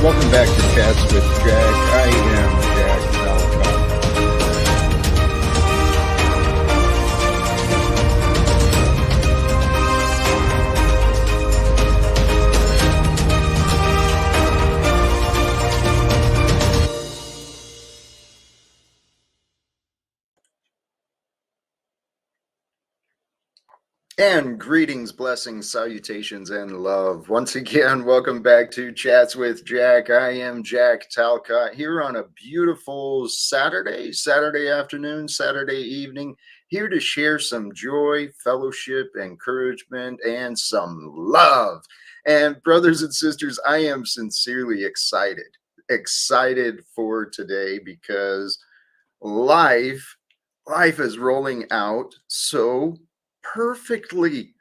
Welcome back to Chats with Jack. I am Jack Talcott. And greetings, blessings, salutations, and love. Once again, welcome back to Chats with Jack. I am Jack Talcott here on a beautiful Saturday afternoon, Saturday evening, here to share some joy, fellowship, encouragement, and some love. And brothers and sisters, I am sincerely excited for today because life is rolling out so perfectly.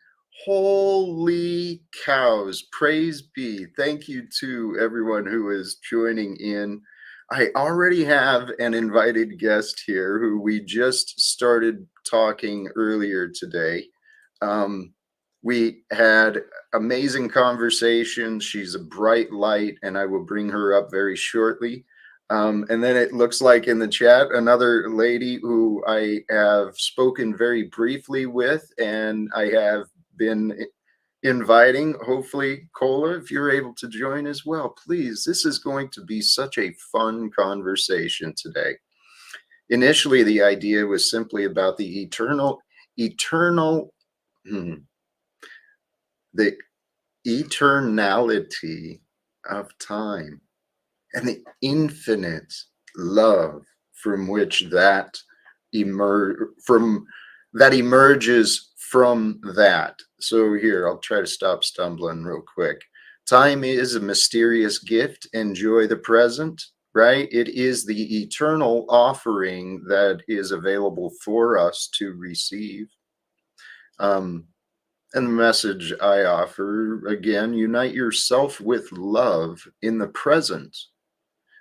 Holy cows, praise be. Thank you to everyone who is joining in. I already have an invited guest here who we just started talking earlier today. We had amazing conversations. She's a bright light, and I will bring her up very shortly. And then it looks like in the chat, another lady who I have spoken very briefly with, and I have been inviting, hopefully, Kolah, if you're able to join as well, please. This is going to be such a fun conversation today. Initially, the idea was simply about the the eternality of time and the infinite love from which that emerges from that. So here, I'll try to stop stumbling real quick. Time is a mysterious gift. Enjoy the present, right? It is the eternal offering that is available for us to receive. And the message I offer, again, unite yourself with love in the present.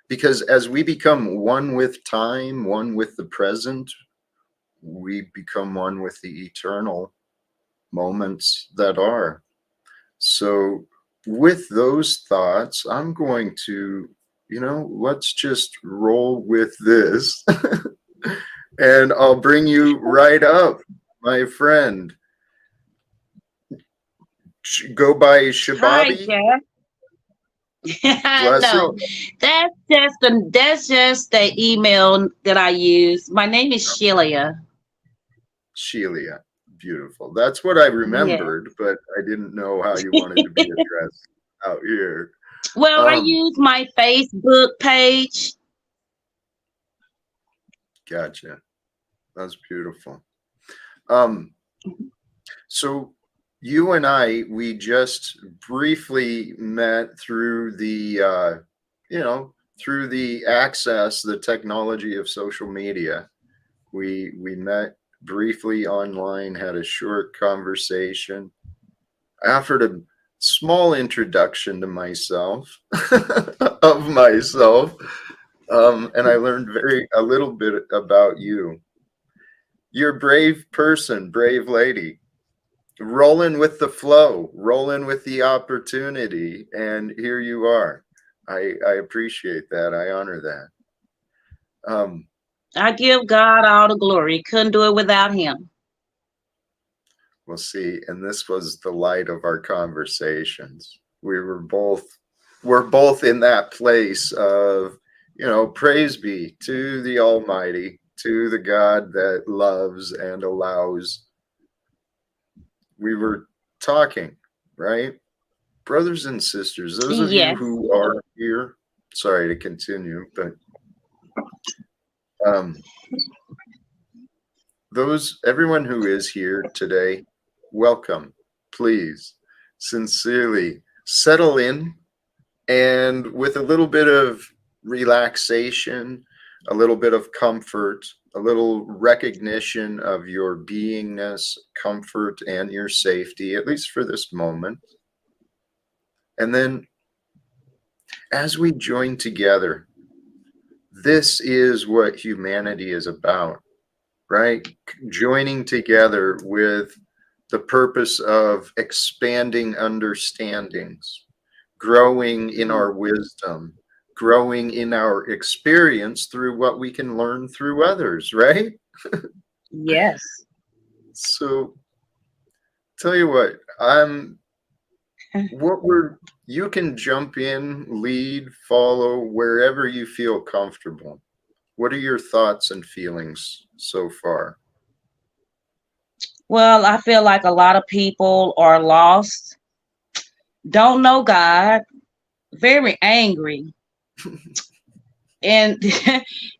Because as we become one with time, one with the present, we become one with the eternal moments that are. So with those thoughts, I'm going to, let's just roll with this. And I'll bring you right up, my friend. Go by Shababi. Hi, Jack. No, that's just the email that I use. My name is Shelia. Shelia, beautiful. That's what I remembered, but I didn't know how you wanted to be addressed out here. Well, I use my Facebook page. Gotcha. That's beautiful. So you and we just briefly met through the, through the access, the technology of social media. We met briefly online, had a short conversation. I offered a small introduction to myself, of myself, and I learned a little bit about you. You're a brave person, brave lady. Rolling with the flow, rolling with the opportunity, and here you are. I appreciate that. I honor that. I give God all the glory. Couldn't do it without him. We'll see. And this was the light of our conversations. We're both in that place of, praise be to the Almighty, to the God that loves and allows. We were talking, right? Brothers and sisters, those of you who are here, sorry to continue, but everyone who is here today, welcome. Please, sincerely, settle in, and with a little bit of relaxation, a little bit of comfort, a little recognition of your beingness, comfort, and your safety, at least for this moment. And then as we join together, this is what humanity is about, right? Joining together with the purpose of expanding understandings, growing in our wisdom, growing in our experience through what we can learn through others, right? Yes. So tell you what we're you can jump in, lead, follow wherever you feel comfortable. What are your thoughts and feelings so far? Well, I feel like a lot of people are lost, don't know God, very angry. And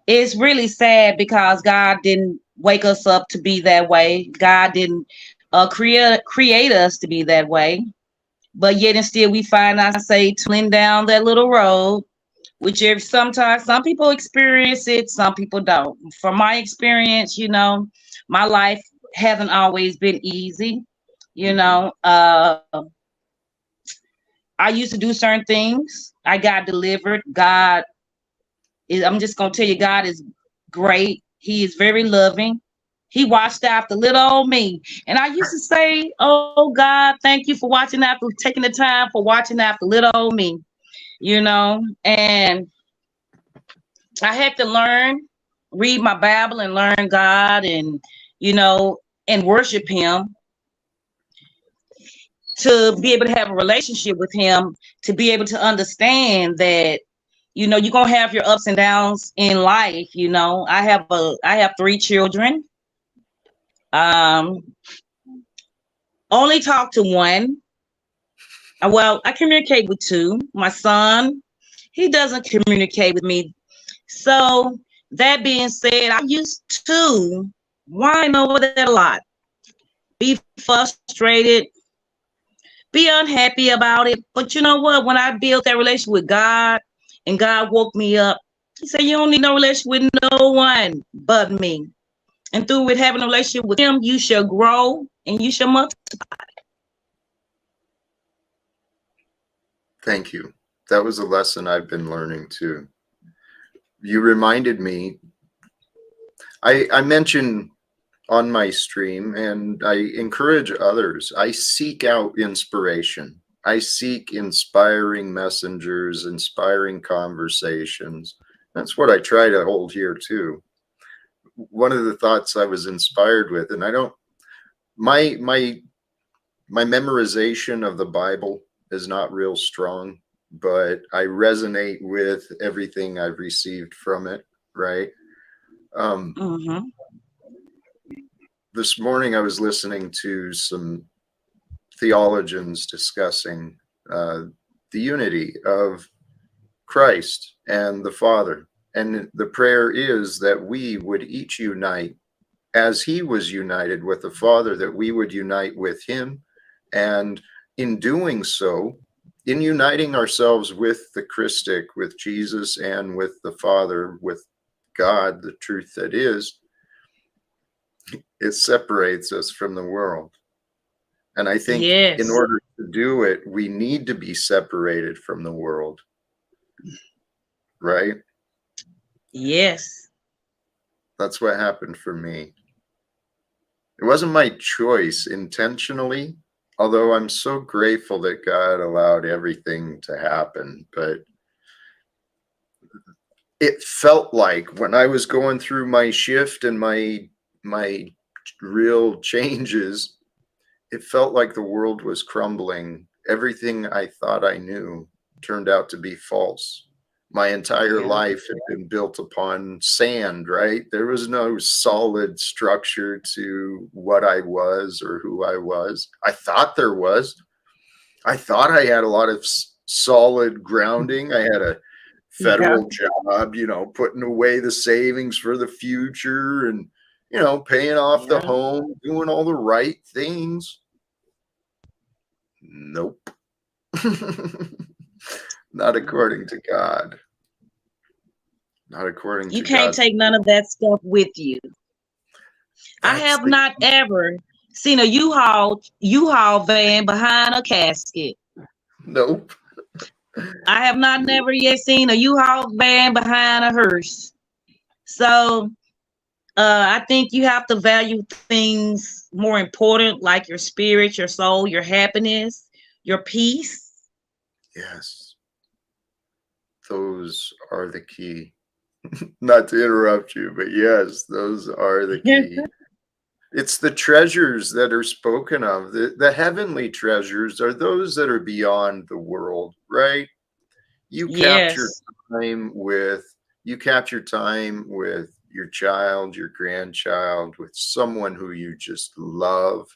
it's really sad because God didn't wake us up to be that way. God didn't create us to be that way. But yet and still we find ourselves tumbling down that little road, which sometimes some people experience it, some people don't. From my experience, my life hasn't always been easy. You know, I used to do certain things. I got delivered. I'm just gonna tell you, God is great. He is very loving. He watched after little old me. And I used to say, oh God, thank you for watching after, taking the time for watching after little old me, and I had to read my Bible and learn God you know, and worship him to be able to have a relationship with him, to be able to understand that, you're gonna have your ups and downs in life. I have 3 children. Um, only talk to one. Well, I communicate with two. My son, he doesn't communicate with me. So that being said, I used to whine over that a lot, be frustrated, be unhappy about it. But you know what? When I built that relationship with God and God woke me up, he said, you don't need no relationship with no one but me. And through with having a relationship with him, you shall grow and you shall multiply. Thank you. That was a lesson I've been learning too. You reminded me, I mentioned on my stream, and I encourage others, I seek out inspiration. I seek inspiring messengers, inspiring conversations. That's what I try to hold here too. One of the thoughts I was inspired with, and I don't, my memorization of the Bible is not real strong, but I resonate with everything I've received from it, right? Mm-hmm. This morning I was listening to some theologians discussing the unity of Christ and the Father. And the prayer is that we would each unite as he was united with the Father, that we would unite with him. And in doing so, in uniting ourselves with the Christic, with Jesus, and with the Father, with God, the truth that is, it separates us from the world. And I think in Yes. order to do it, we need to be separated from the world, right? Yes. That's what happened for me. It wasn't my choice intentionally, although I'm so grateful that God allowed everything to happen. But it felt like when I was going through my shift and my real changes, it felt like the world was crumbling. Everything I thought I knew turned out to be false. My entire Yeah. life had been built upon sand, right? There was no solid structure to what I was or who I was. I thought there was. I thought I had a lot of solid grounding. I had a Yeah. federal job, putting away the savings for the future and, paying off the Yeah. home, doing all the right things. Nope. Not according to God. Not according You to can't God's take none will. of that stuff with you. I That's have the not ever seen a U-Haul van behind a casket. nope. I have not never yet seen a U-Haul van behind a hearse. So I think you have to value things more important, like your spirit, your soul, your happiness, your peace. Yes, those are the key. Not to interrupt you, but yes, those are the key. It's the treasures that are spoken of. The heavenly treasures are those that are beyond the world, right? You capture Yes. time with you capture time with your child, your grandchild, with someone who you just love.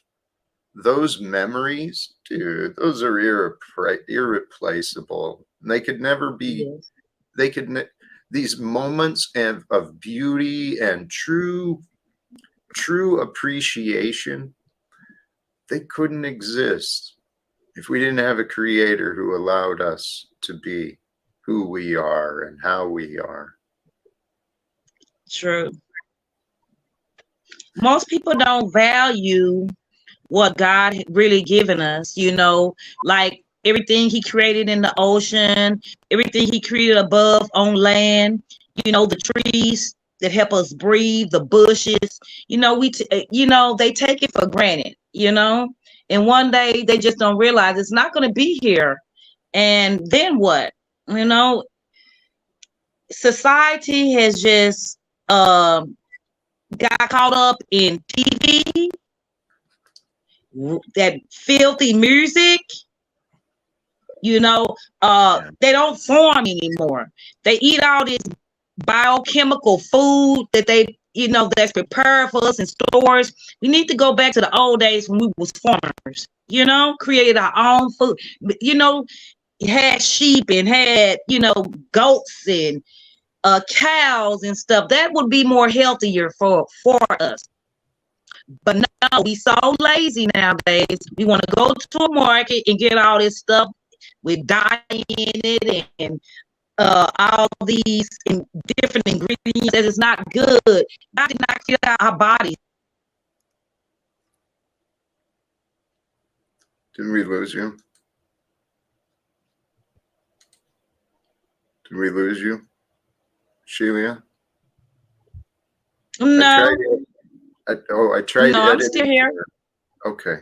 Those memories, dude, those are irreplaceable. They could never be, Yes. they could, these moments of beauty and true appreciation, they couldn't exist if we didn't have a creator who allowed us to be who we are and how we are. True. Most people don't value what God had really given us, like everything he created in the ocean, everything he created above on land, the trees that help us breathe, the bushes, they take it for granted. And one day they just don't realize it's not going to be here. And then what? You know, Society has just got caught up in TV, that filthy music. They don't farm anymore. They eat all this biochemical food that that's prepared for us in stores. We need to go back to the old days when we was farmers, created our own food. Had sheep and had, goats and cows and stuff. That would be more healthier for us. But no, we so lazy nowadays. We want to go to a market and get all this stuff with dye in it and all these different ingredients that is not good. God did not get out our bodies. Didn't we lose you? Did we lose you, Shelia? No, I tried no, I'm still editing. here. Okay,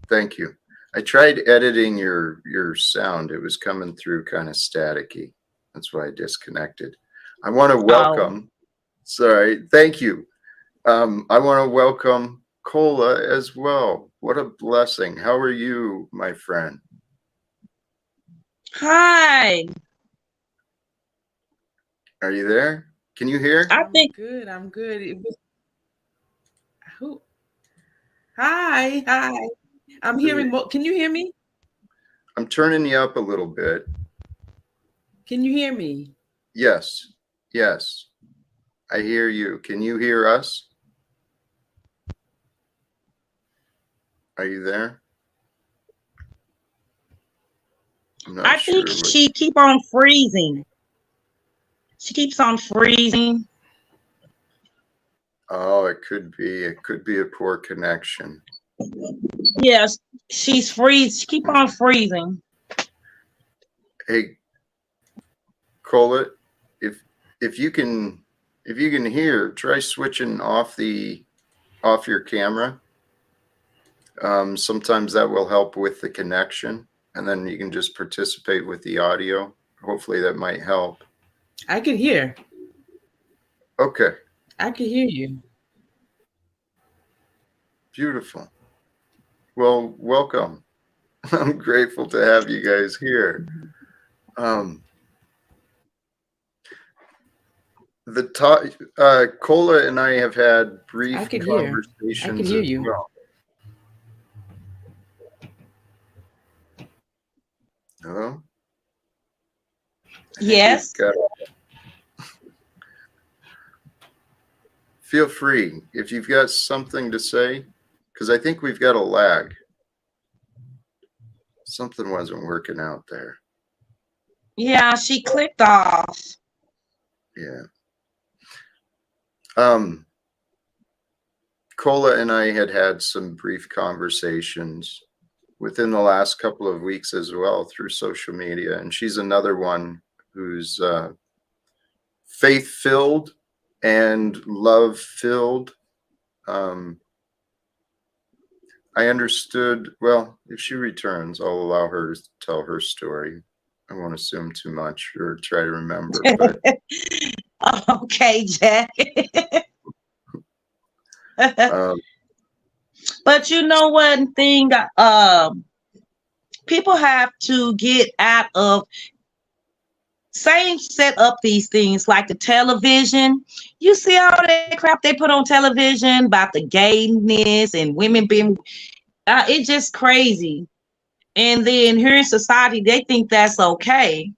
thank you. I tried editing your sound. It was coming through kind of staticky. That's why I disconnected. I want to welcome. Sorry, thank you. I want to welcome Kolah as well. What a blessing. How are you, my friend? Hi. Are you there? Can you hear? I think good. I'm good. Who? Hi. I'm hearing. Can you hear me? I'm turning you up a little bit. Can you hear me? Yes. I hear you. Can you hear us? Are you there? I think she keep on freezing. She keeps on freezing. Oh, it could be. It could be a poor connection. Yes, she's freeze. She keep on freezing. Hey, Kolah, if you can hear, try switching off your camera. Sometimes that will help with the connection, and then you can just participate with the audio. Hopefully that might help. I can hear. Okay. I can hear you. Beautiful. Well, welcome. I'm grateful to have you guys here. Kolah and I have had brief conversations. I can hear you. Well. Hello? Yes. Feel free if you've got something to say, because I think we've got a lag. Something wasn't working out there. Yeah, she clicked off. Yeah. Kolah and I had some brief conversations within the last couple of weeks as well through social media, and she's another one who's faith-filled and love-filled. I understood, well, if she returns, I'll allow her to tell her story. I won't assume too much or try to remember, but Okay, Jack. um, But you know one thing, people have to get out of same set up these things like the television. You see all that crap they put on television about the gayness and women being it's just crazy. And then here in society, they think that's okay.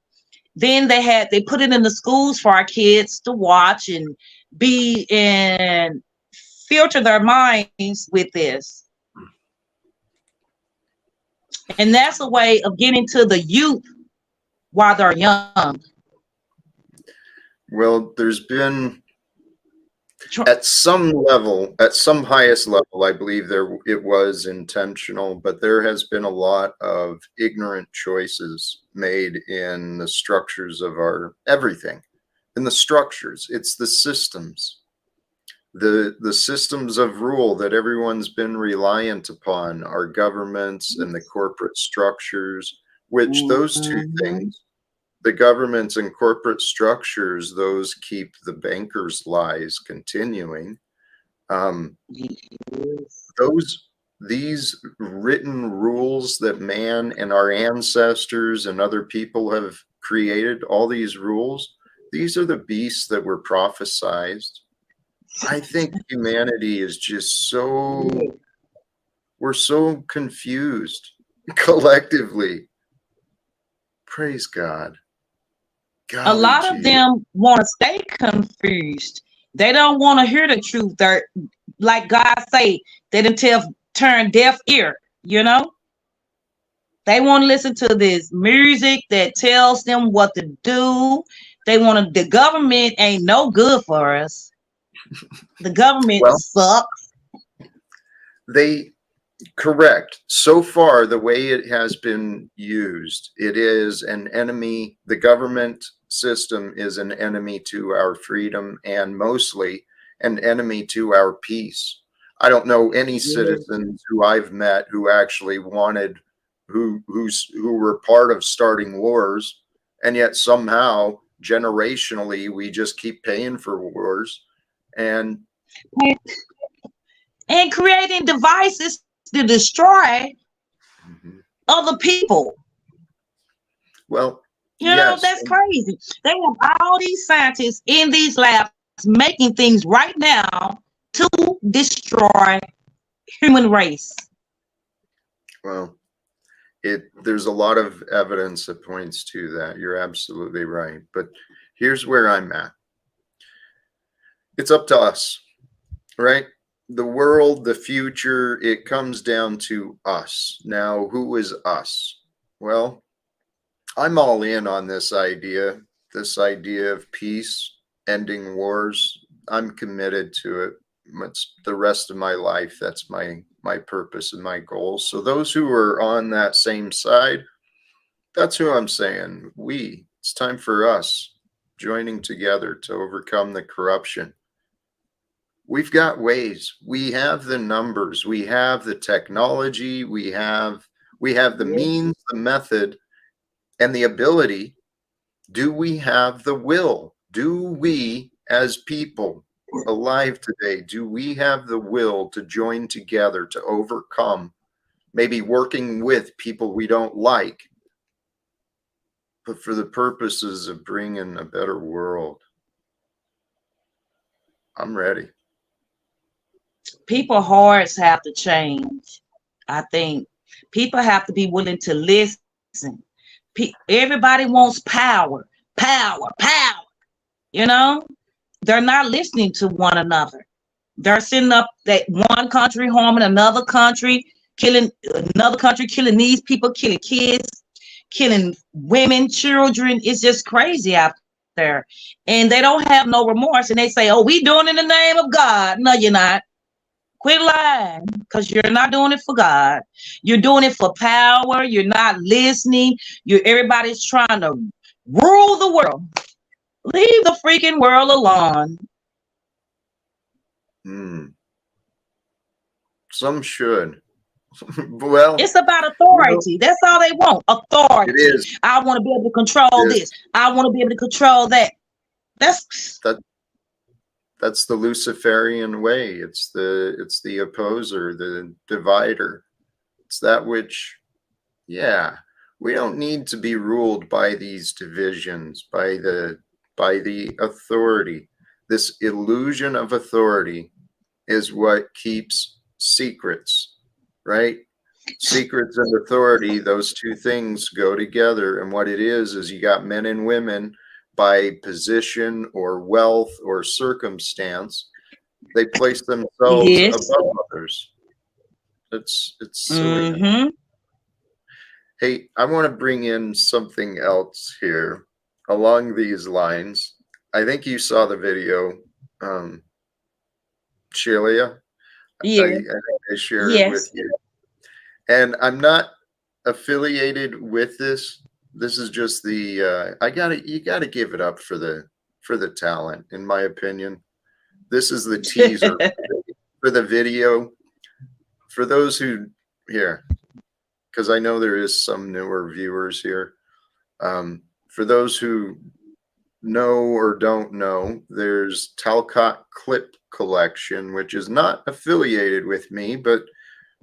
Then they put it in the schools for our kids to watch and be and filter their minds with this. And that's a way of getting to the youth while they're young. well, there's been at some level, at some highest level, I believe it was intentional, but there has been a lot of ignorant choices made in the structures of our everything. In the structures, it's the systems. The systems of rule that everyone's been reliant upon, our governments and the corporate structures, which those two things, the governments and corporate structures, those keep the bankers' lies continuing. These written rules that man and our ancestors and other people have created, all these rules, these are the beasts that were prophesized. I think humanity is just we're so confused collectively. Praise God. A lot of them want to stay confused. They don't want to hear the truth. They're like God say, they didn't turn deaf ear, you know? They want to listen to this music that tells them what to do. The government ain't no good for us. The government sucks. Correct. So far, the way it has been used, it is an enemy. The government system is an enemy to our freedom and mostly an enemy to our peace. I don't know any citizens who I've met who actually who were part of starting wars, and yet somehow generationally we just keep paying for wars and creating devices to destroy other people. Well, you know, that's crazy. They have all these scientists in these labs making things right now to destroy human race. Well, there's a lot of evidence that points to that. You're absolutely right. But here's where I'm at. It's up to us, right? The world, the future, it comes down to us. Now, who is us? Well, I'm all in on this idea of peace, ending wars. I'm committed to it. It's the rest of my life. That's my purpose and my goals. So those who are on that same side, that's who I'm saying. It's time for us joining together to overcome the corruption. We've got ways. We have the numbers. We have the technology. We have the means, the method, and the ability. Do we have the will? Do we, as people alive today, do we have the will to join together to overcome, maybe working with people we don't like, but for the purposes of bringing a better world? I'm ready. People's hearts have to change. I think people have to be willing to listen. Everybody wants power. You know, they're not listening to one another. They're sitting up that one country harming another country, killing another country, killing these people, killing kids, killing women, children. It's just crazy out there. And they don't have no remorse. And they say, oh, we doing it in the name of God. No, you're not. Quit lying, because you're not doing it for God. You're doing it for power. You're not listening. Everybody's trying to rule the world. Leave the freaking world alone. Some should. Well, It's about authority. That's all they want. Authority. it is. I want to be able to control this. I want to be able to control that. That's That's the Luciferian way. It's the opposer, the divider. It's that which, yeah, we don't need to be ruled by these divisions, by the authority. This illusion of authority is what keeps secrets, right? Secrets and authority, those two things go together. And what it is you got men and women by position or wealth or circumstance, they place themselves yes. above others. It's silly. Mm-hmm. Hey, I want to bring in something else here along these lines. I think you saw the video, Shelia. Yeah. I shared it with Yes. you. And I'm not affiliated with this. This is just the you gotta give it up for the talent, in my opinion. This is the teaser for the video. For those who here, because I know there is some newer viewers here. For those who know or don't know, there's Talcott clip collection, which is not affiliated with me, but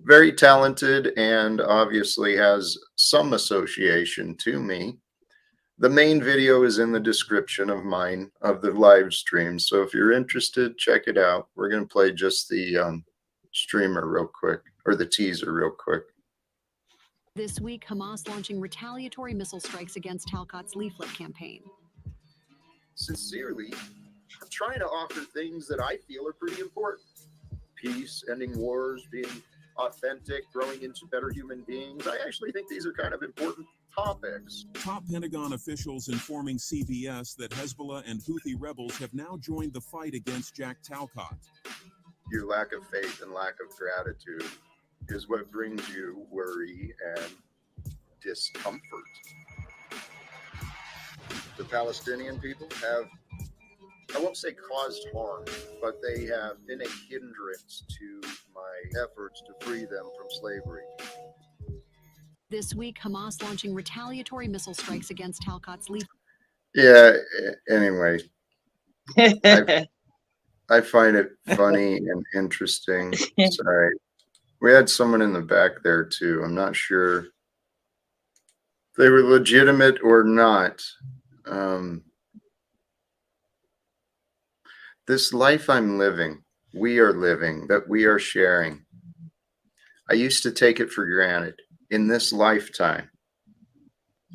very talented and obviously has some association to me. The main video is in the description of mine of the live stream. So if you're interested, check it out. We're going to play just the streamer real quick, or the teaser real quick. This week, Hamas launching retaliatory missile strikes against Talcott's leaflet campaign. Sincerely, I'm trying to offer things that I feel are pretty important. Peace, ending wars, being authentic, growing into better human beings. I actually think these are kind of important topics. Top Pentagon officials informing CBS that Hezbollah and Houthi rebels have now joined the fight against Jack Talcott. Your lack of faith and lack of gratitude is what brings you worry and discomfort. The Palestinian people have, I won't say caused harm, but they have been a hindrance to my efforts to free them from slavery. This week, Hamas launching retaliatory missile strikes against Talcott's leaflet. Yeah, anyway, I find it funny and interesting. Sorry. We had someone in the back there too. I'm not sure if they were legitimate or not. This life I'm living, we are living, that we are sharing, I used to take it for granted. In this lifetime,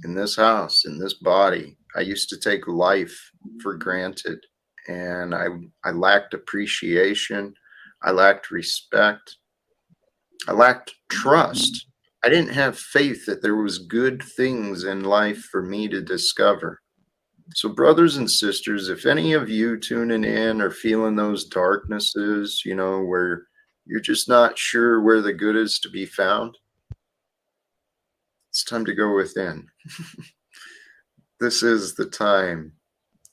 in this house, in this body, I used to take life for granted. And I lacked appreciation. I lacked respect. I lacked trust. I didn't have faith that there was good things in life for me to discover. So brothers and sisters, if any of you tuning in or feeling those darknesses, you know, where you're just not sure where the good is to be found, it's time to go within. This is the time.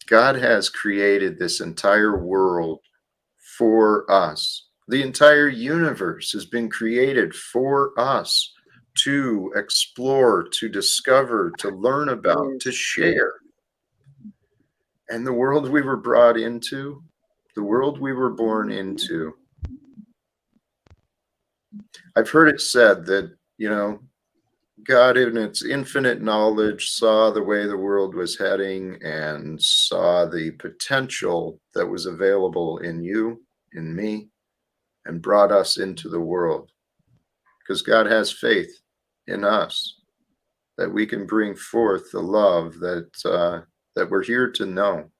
God has created this entire world for us. The entire universe has been created for us to explore, to discover, to learn about, to share. And the world we were brought into, the world we were born into, I've heard it said that, you know, God in its infinite knowledge saw the way the world was heading and saw the potential that was available in you, in me, and brought us into the world. Because God has faith in us that we can bring forth the love that we're here to know.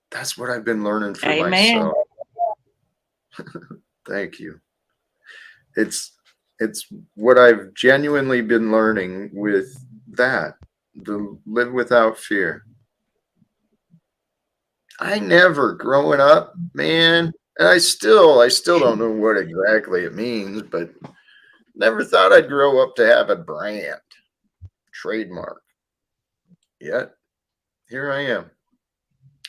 That's what I've been learning for myself. Thank you. It's what I've genuinely been learning with that, to live without fear. I never, growing up, man, and I still don't know what exactly it means, but never thought I'd grow up to have a brand, trademark. Yet, here I am.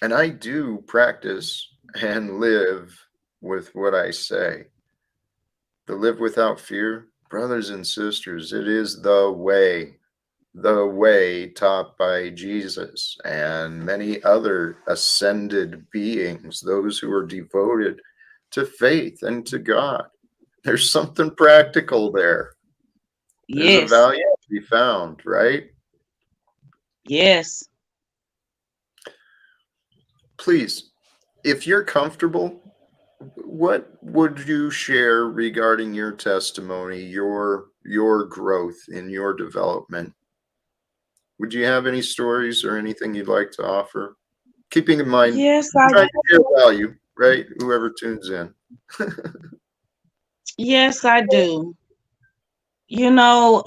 And I do practice and live with what I say. to live without fear. Brothers and sisters, it is the way taught by Jesus and many other ascended beings, those who are devoted to faith and to God. There's something practical there. There's a Yes. value to be found, right? Yes. Please, if you're comfortable, what would you share regarding your testimony, your growth in your development? Would you have any stories or anything you'd like to offer? Keeping in mind, Yes, trying to share value, right? Whoever tunes in. yes, I do. You know,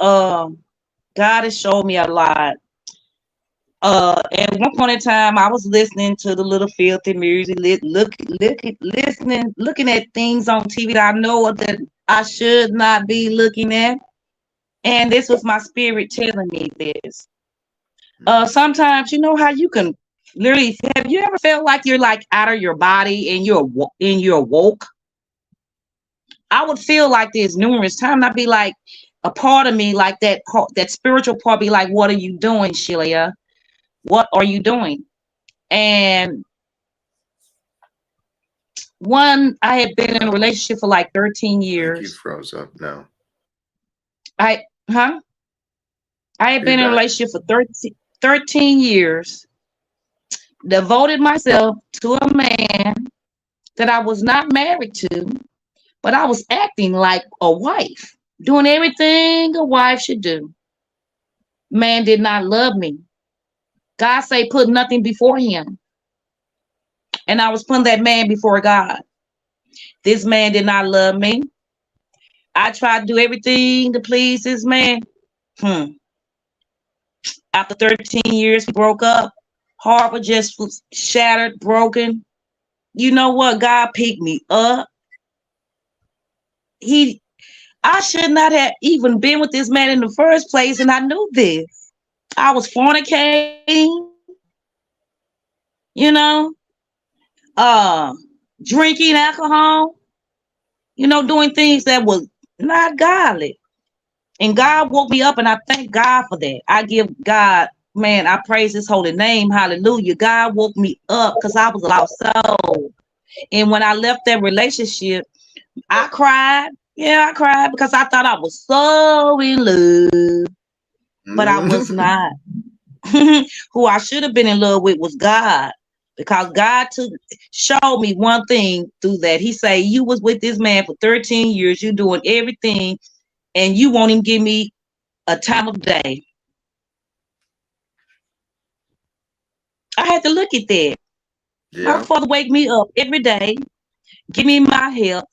God has showed me a lot. At one point in time, I was listening to the little filthy music, looking at things on TV that I know that I should not be looking at. And this was my spirit telling me this. Sometimes, you know how you can literally, have you ever felt like you're like out of your body and you're woke? I would feel like this numerous times. I'd be like, a part of me, like that spiritual part, be like, "What are you doing, Shelia? What are you doing?" And I had been in a relationship for like 13 I think you years. froze up now. I had been in a relationship for 13 years, devoted myself to a man that I was not married to, but I was acting like a wife, doing everything a wife should do. Man did not love me. God say put nothing before him. And I was putting that man before God. This man did not love me. I tried to do everything to please this man. After 13 years, we broke up. Heart was just shattered, broken. You know what? God picked me up. I should not have even been with this man in the first place, and I knew this. I was fornicating, you know, drinking alcohol, doing things that was not godly. And God woke me up, and I thank God for that. I give God, man, I praise his holy name. Hallelujah. God woke me up because I was a lost soul. And when I left that relationship, I cried. Yeah, I cried because I thought I was so in love, but I was not. Who I should have been in love with was God, because God showed me one thing through that. He said, you was with this man for 13 years. You doing everything, and you won't even give me a time of day. I had to look at that. Yeah. My father wake me up every day, give me my help,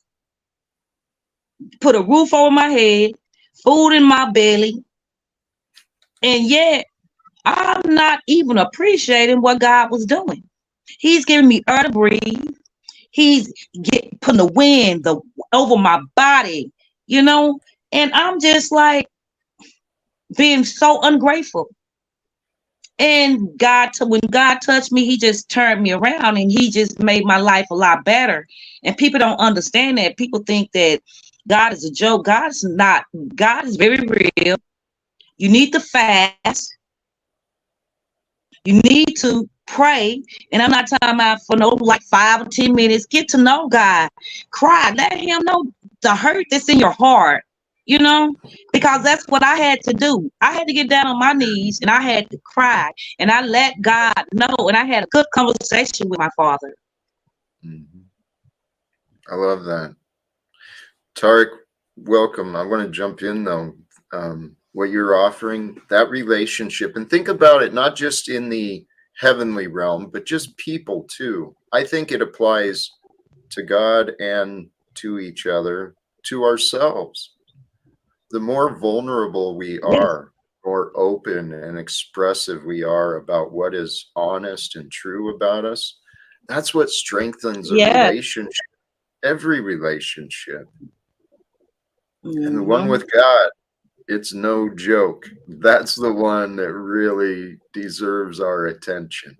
put a roof over my head, food in my belly, and yet I'm not even appreciating what God was doing. He's giving me air to breathe. He's putting the wind over my body, and I'm just like being so ungrateful. And when God touched me, he just turned me around, and he just made my life a lot better. And people don't understand that. People think that God is a joke. God is not. God is very real. You need to fast. You need to pray. And I'm not talking about for no like 5 or 10 minutes. Get to know God. Cry. Let him know the hurt that's in your heart. Because that's what I had to do. I had to get down on my knees, and I had to cry, and I let God know, and I had a good conversation with my father. Mm-hmm. I love that. Tarek, welcome. I want to jump in though. What you're offering, that relationship, and think about it not just in the heavenly realm, but just people too. I think it applies to God and to each other, to ourselves. The more vulnerable we are, more open and expressive we are about what is honest and true about us, that's what strengthens a relationship, every relationship. And the one with God, it's no joke. That's the one that really deserves our attention.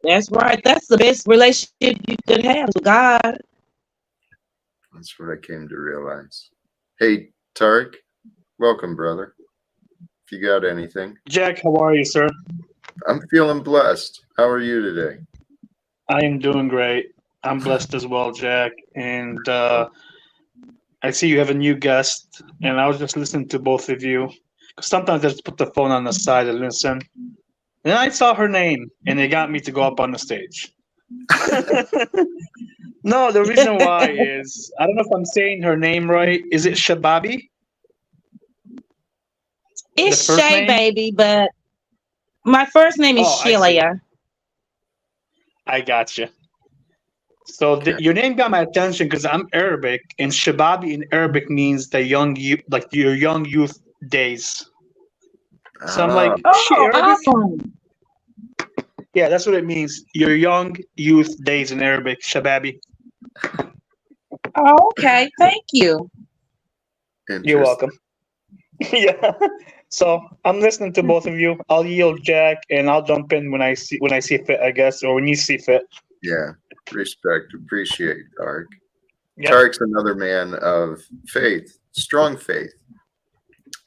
That's right. That's the best relationship you could have with God. That's what I came to realize. Hey, Tarek, welcome, brother. If you got anything. Jack, how are you, sir? I'm feeling blessed. How are you today? I am doing great. I'm blessed as well, Jack. And I see you have a new guest, and I was just listening to both of you. 'Cause sometimes I just put the phone on the side and listen. And I saw her name, and it got me to go up on the stage. No, the reason why is I don't know if I'm saying her name right. Is it Shababi? It's The first Shay, name? baby, but my first name is Oh, I see. Shelia. I gotcha. So your name got my attention because I'm Arabic, and Shababi in Arabic means the young youth, like your young youth days. So I'm like, is she Oh, Arabic? awesome. Yeah, that's what it means. Your young youth days in Arabic, Shababi. Oh, okay. Thank you. You're welcome. Yeah. So I'm listening to both of you. I'll yield Jack, and I'll jump in when I see fit, I guess, or when you see fit. Yeah, respect, appreciate Tarek. Yep. Tarek's another man of faith, strong faith.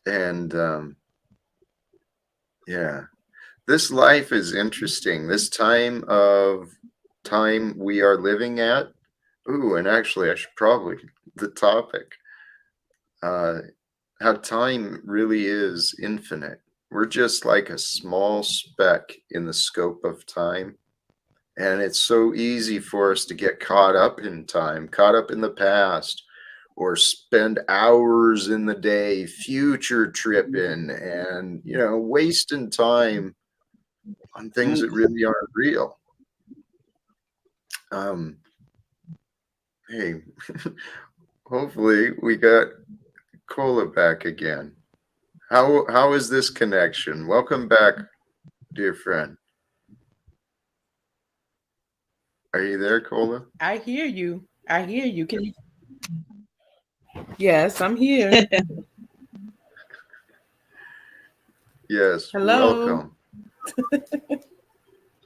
And yeah, this life is interesting. This time we are living at. Ooh, and actually I should probably the topic. How time really is infinite. We're just like a small speck in the scope of time. And it's so easy for us to get caught up in time, caught up in the past, or spend hours in the day future tripping and, wasting time on things that really aren't real. Hey, hopefully we got Kolah back again. How is this connection? Welcome back, dear friend. Are you there, Kolah? I hear you. I hear you. Can you? Yes, I'm here. Yes. Hello. Welcome.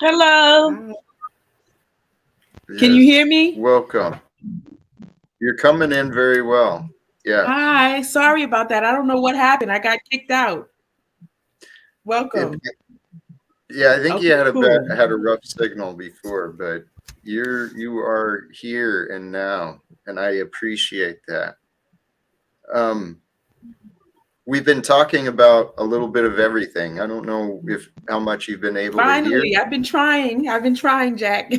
Hello. Can you hear me? Welcome. You're coming in very well. Yeah. Hi. Sorry about that. I don't know what happened. I got kicked out. Welcome. Yeah, I think Okay, you had cool. had a rough signal before, but you are here and now, and I appreciate that. We've been talking about a little bit of everything. I don't know how much you've been able to hear. Finally, I've been trying, Jack.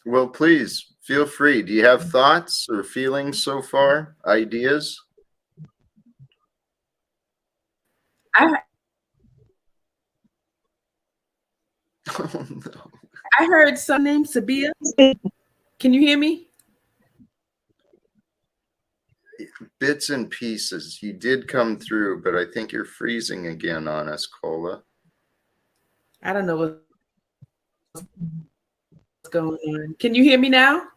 Well, please feel free. Do you have thoughts or feelings so far? Ideas? Oh, no. I heard some name Sabia. Can you hear me? Bits and pieces. You did come through, but I think you're freezing again on us, Kolah. I don't know what's going on. Can you hear me now?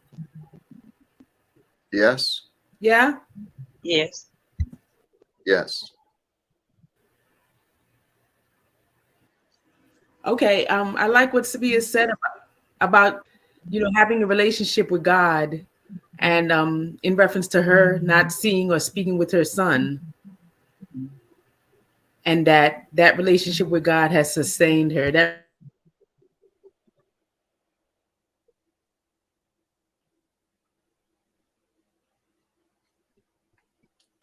Yes? Yeah? Yes. Yes. Okay. I like what Sabia said about having a relationship with God, and in reference to her not seeing or speaking with her son, and that relationship with God has sustained her.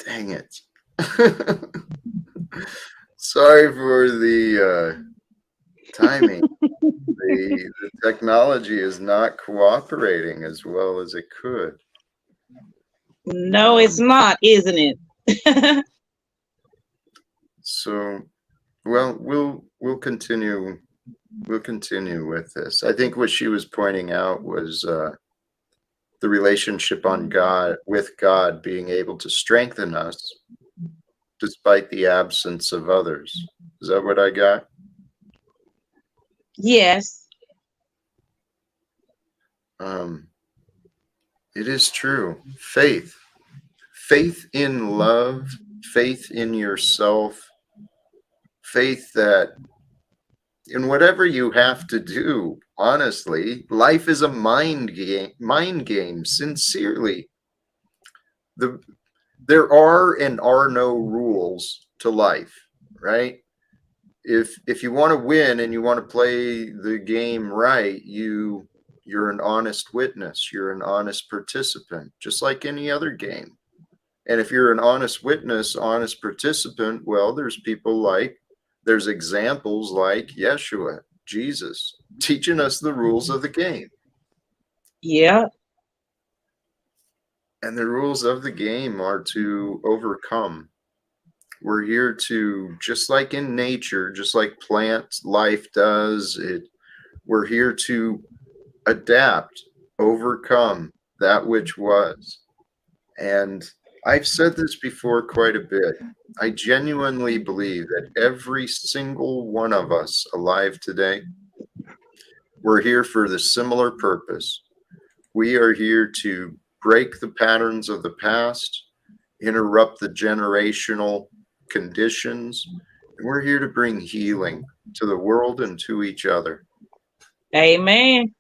Dang it. Sorry for the timing. The technology is not cooperating as well as it could. No, it's not, isn't it? So, well, we'll continue. We'll continue with this. I think what she was pointing out was the relationship with God being able to strengthen us despite the absence of others. Is that what I got? Yes. It is true. Faith in love, faith in yourself, faith that in whatever you have to do, honestly, life is a mind game, sincerely. There are and are no rules to life, right? If you want to win and you want to play the game right, you're an honest witness, you're an honest participant, just like any other game. And if you're an honest witness, honest participant, well, there's examples like Yeshua, Jesus, teaching us the rules of the game. Yeah. And the rules of the game are to overcome. We're here to, just like in nature, just like plant life does, we're here to adapt, overcome that which was. And I've said this before quite a bit. I genuinely believe that every single one of us alive today, we're here for the similar purpose. We are here to break the patterns of the past, interrupt the generational conditions, and we're here to bring healing to the world and to each other. Amen.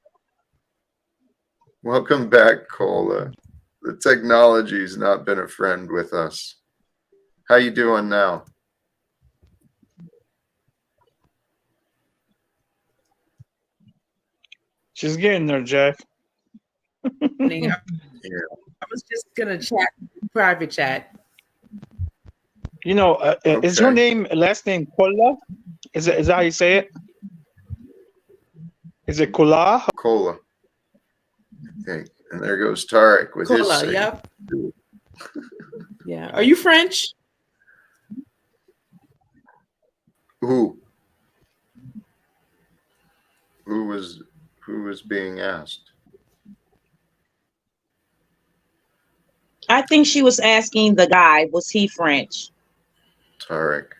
Welcome back, Kolah. The technology's not been a friend with us. How you doing now? She's getting there, Jack. I was just gonna chat, private chat. You know, is her name last name Kolah? Is that how you say it? Is it Kolah? Kolah. Okay, and there goes Tarek with his. Kolah, yep. Yeah. Are you French? Who was being asked? I think she was asking the guy, was he French? Tarek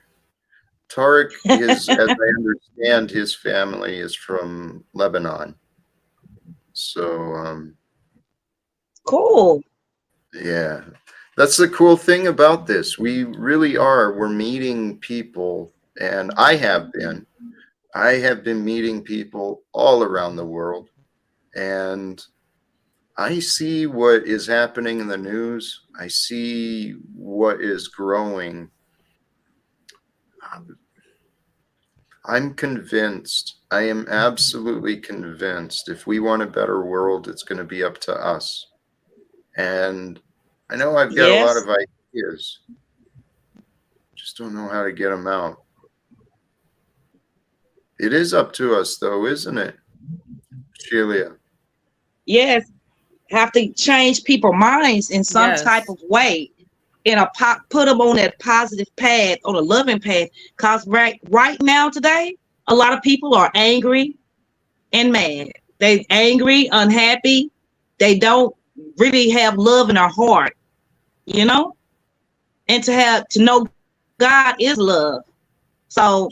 is, as I understand, his family is from Lebanon. So, cool. Yeah, that's the cool thing about this. We're meeting people, and I have been meeting people all around the world, and I see what is happening in the news. I see what is growing. I'm convinced, I am absolutely convinced, if we want a better world, it's going to be up to us. And I know I've got a lot of ideas, just don't know how to get them out. It is up to us, though, isn't it, Shelia? Yes, have to change people's minds in some type of way, put them on that positive path, on a loving path. Because right now today, a lot of people are angry and mad. They angry, unhappy. They don't really have love in their heart, you know. And to know God is love. So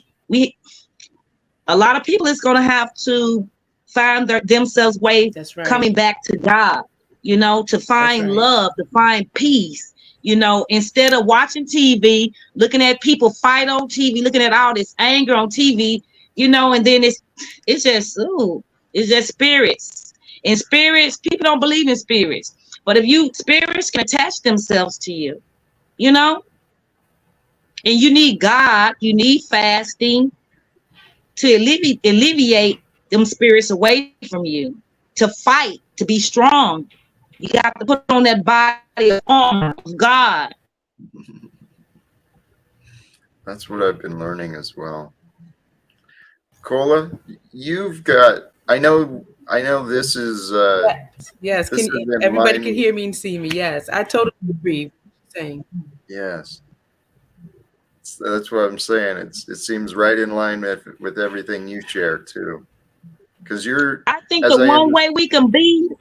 a lot of people is going to have to find themselves way coming back to God, you know, to find love, to find peace, you know, instead of watching TV, looking at people fight on TV, looking at all this anger on TV, you know, and then it's just spirits. And spirits, people don't believe in spirits. But spirits can attach themselves to you, you know, and you need God, you need fasting to alleviate them spirits away from you, to fight, to be strong. You got to put on that body of armor of God. That's what I've been learning as well. Kolah, you've got, I know this is yes. Everybody can hear me and see me. Yes, I totally agree with what you're saying. Yes. That's what I'm saying. It seems right in line with everything you share too. Because I think the one way we can beat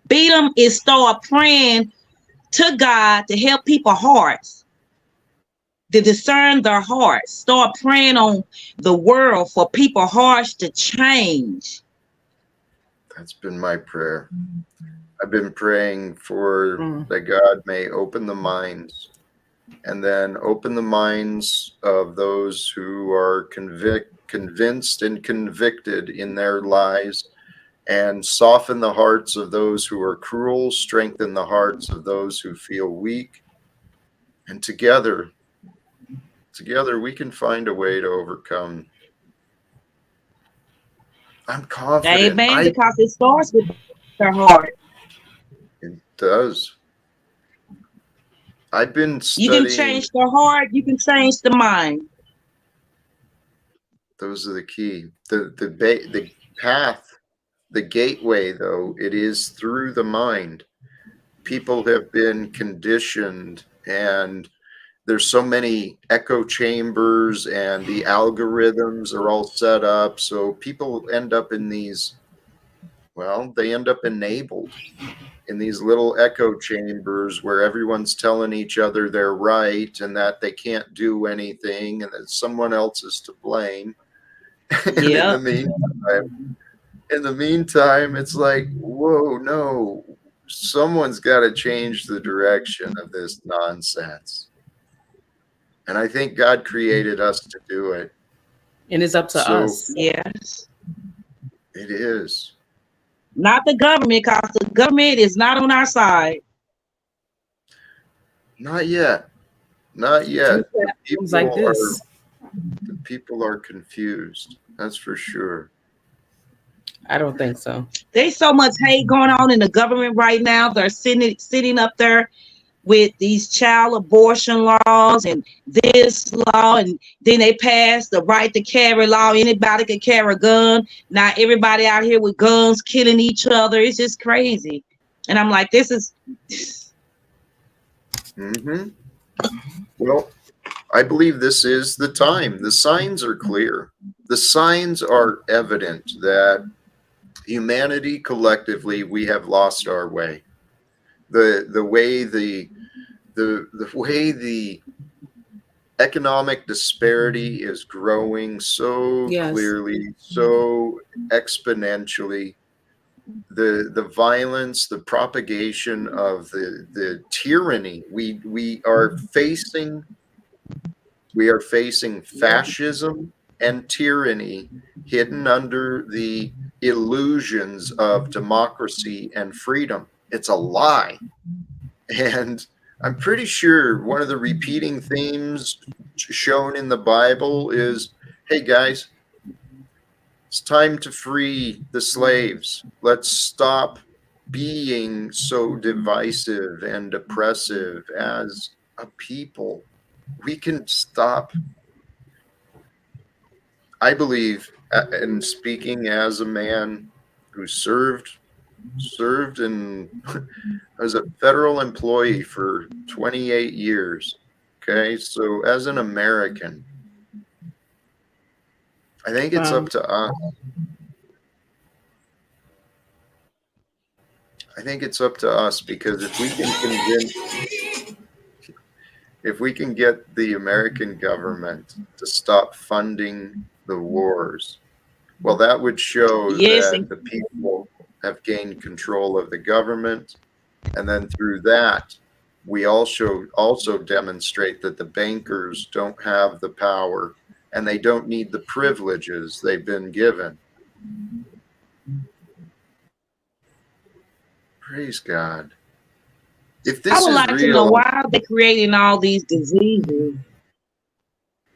them is start praying to God to help people's hearts, to discern their hearts. Start praying on the world for people's hearts to change. That's been my prayer. I've been praying for that God may open the minds, and then open the minds of those who are convinced and convicted in their lies, and soften the hearts of those who are cruel, strengthen the hearts of those who feel weak. And together we can find a way to overcome. I'm confident. Amen. Because it starts with their heart. It does. I've been You studying. can change the heart. You can change the mind. Those are the key. The path, the gateway, though, it is through the mind. People have been conditioned, and there's so many echo chambers, and the algorithms are all set up. So people end up in these, well, they end up enabled in these little echo chambers where everyone's telling each other they're right and that they can't do anything and that someone else is to blame. And Yeah. in the meantime, it's like, whoa, no, someone's got to change the direction of this nonsense. And I think God created us to do it. And it's up to us. Yes. It is. Not the government, because the government is not on our side. Not yet. Not yet. Things like this. The people are confused. That's for sure. I don't think so. There's so much hate going on in the government right now. They're sitting up there with these child abortion laws and this law, and then they passed the right to carry law. Anybody can carry a gun. Now everybody out here with guns killing each other. It's just crazy. And I'm like, this is. Well, I believe this is the time. The signs are clear. The signs are evident that humanity collectively, we have lost our way. The way the economic disparity is growing so clearly, so exponentially. The violence, the propagation of the tyranny. We are facing fascism and tyranny hidden under the illusions of democracy and freedom. It's a lie. And I'm pretty sure one of the repeating themes shown in the Bible is, hey guys, it's time to free the slaves. Let's stop being so divisive and oppressive as a people. We can stop. I believe, and speaking as a man who served in as a federal employee for 28 years. Okay, so as an American, I think it's up to us. I think it's up to us, because if we can get the American government to stop funding the wars, well, that would show that the people have gained control of the government. And then through that, we also demonstrate that the bankers don't have the power and they don't need the privileges they've been given. Praise God. If this I would like to know real, why they're creating all these diseases.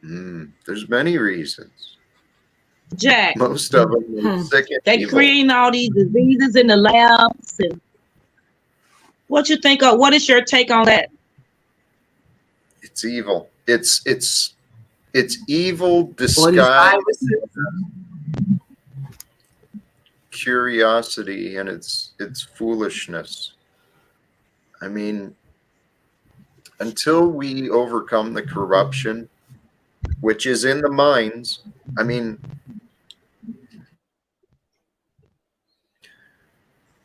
There's many reasons. Jack, Most of them are sick and they evil. creating all these diseases in the labs. And what you think of? What is your take on that? It's evil. It's evil disguised curiosity, and it's foolishness. I mean, until we overcome the corruption, which is in the minds, I mean,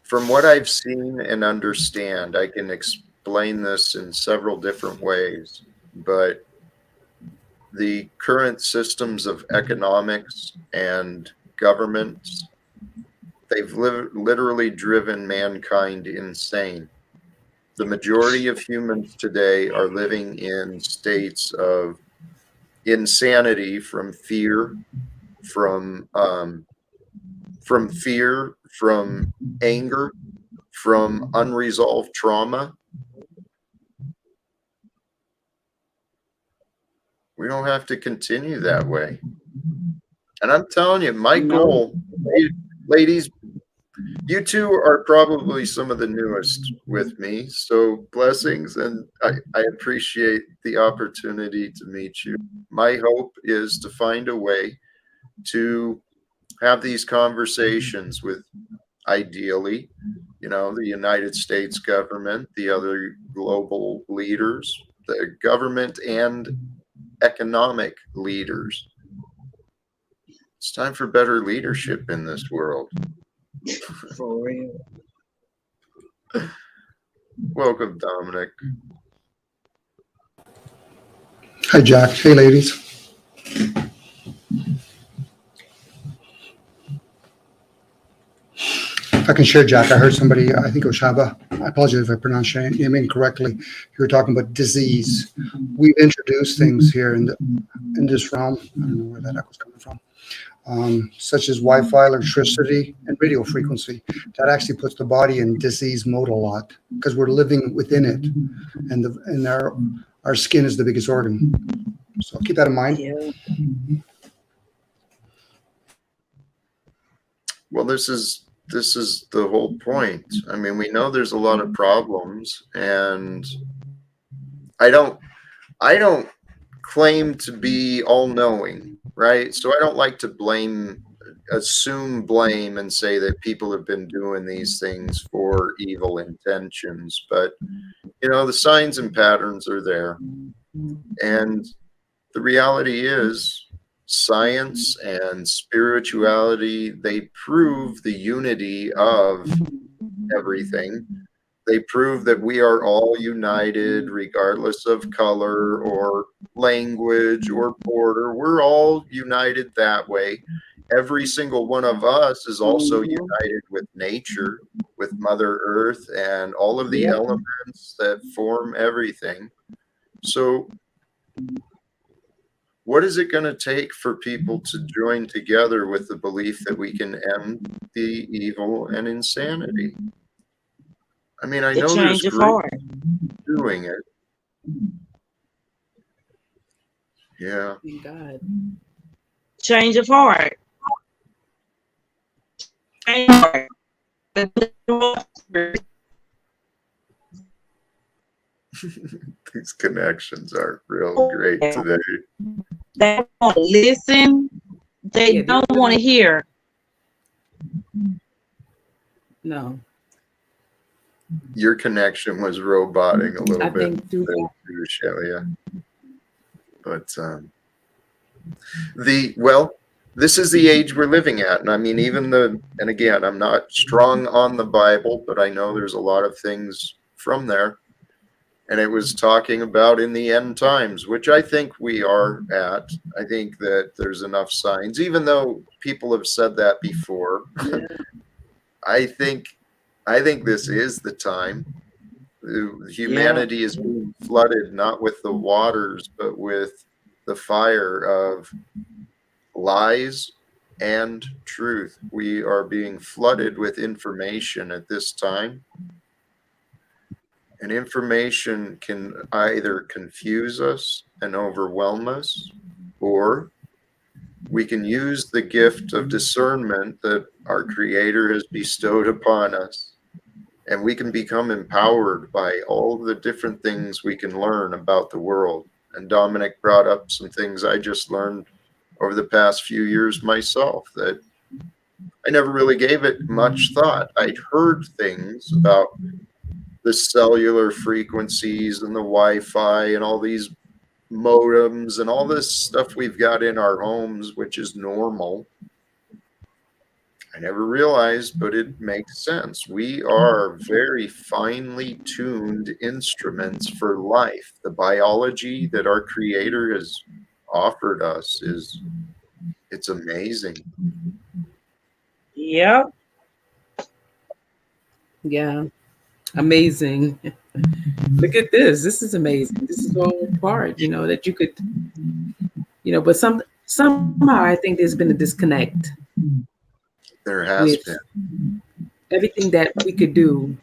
from what I've seen and understand, I can explain this in several different ways, but the current systems of economics and governments, they've literally driven mankind insane. The majority of humans today are living in states of insanity from fear, from fear, from anger, from unresolved trauma. We don't have to continue that way. And I'm telling you, my goal, ladies, you two are probably some of the newest with me. So blessings, and I appreciate the opportunity to meet you. My hope is to find a way to have these conversations with, ideally, the United States government, the other global leaders, the government and economic leaders. It's time for better leadership in this world. For real. Welcome, Dominic. Hi, Jack. Hey, ladies. If I can share, Jack, I heard somebody, I think it was Shaba. I apologize if I pronounced your name incorrectly. You were talking about disease. We've introduced things here in this realm. I don't know where that echo's coming from. Such as Wi-Fi, electricity, and radio frequency. That actually puts the body in disease mode a lot because we're living within it, and our skin is the biggest organ. So keep that in mind. Yeah. Well, this is the whole point. I mean, we know there's a lot of problems, and I don't claim to be all-knowing, right? So I don't like to assume blame and say that people have been doing these things for evil intentions. But, the signs and patterns are there. And the reality is, science and spirituality, they prove the unity of everything. They prove that we are all united regardless of color or language or border. We're all united that way. Every single one of us is also united with nature, with Mother Earth, and all of the elements that form everything. So what is it going to take for people to join together with the belief that we can end the evil and insanity? I mean, I know there's groups doing it. Yeah. Thank God. Change of heart. Change of heart. These connections aren't real great today. They want to listen. They don't want to hear. No. Your connection was roboting a little I bit think through Shelia. But this is the age we're living at. And I mean, and again, I'm not strong on the Bible, but I know there's a lot of things from there. And it was talking about in the end times, which I think we are at. I think that there's enough signs, even though people have said that before. I think this is the time. Humanity is being flooded, not with the waters, but with the fire of lies and truth. We are being flooded with information at this time. And information can either confuse us and overwhelm us, or we can use the gift of discernment that our Creator has bestowed upon us, and we can become empowered by all the different things we can learn about the world. And Dominic brought up some things I just learned over the past few years myself that I never really gave it much thought. I'd heard things about the cellular frequencies and the Wi-Fi and all these modems and all this stuff we've got in our homes, which is normal. I never realized, but it makes sense. We are very finely tuned instruments for life. The biology that our Creator has offered us it's amazing. Yep. Yeah. Amazing. Look at this. This is amazing. This is all part, that you could, but somehow I think there's been a disconnect There has with been. everything that we could do.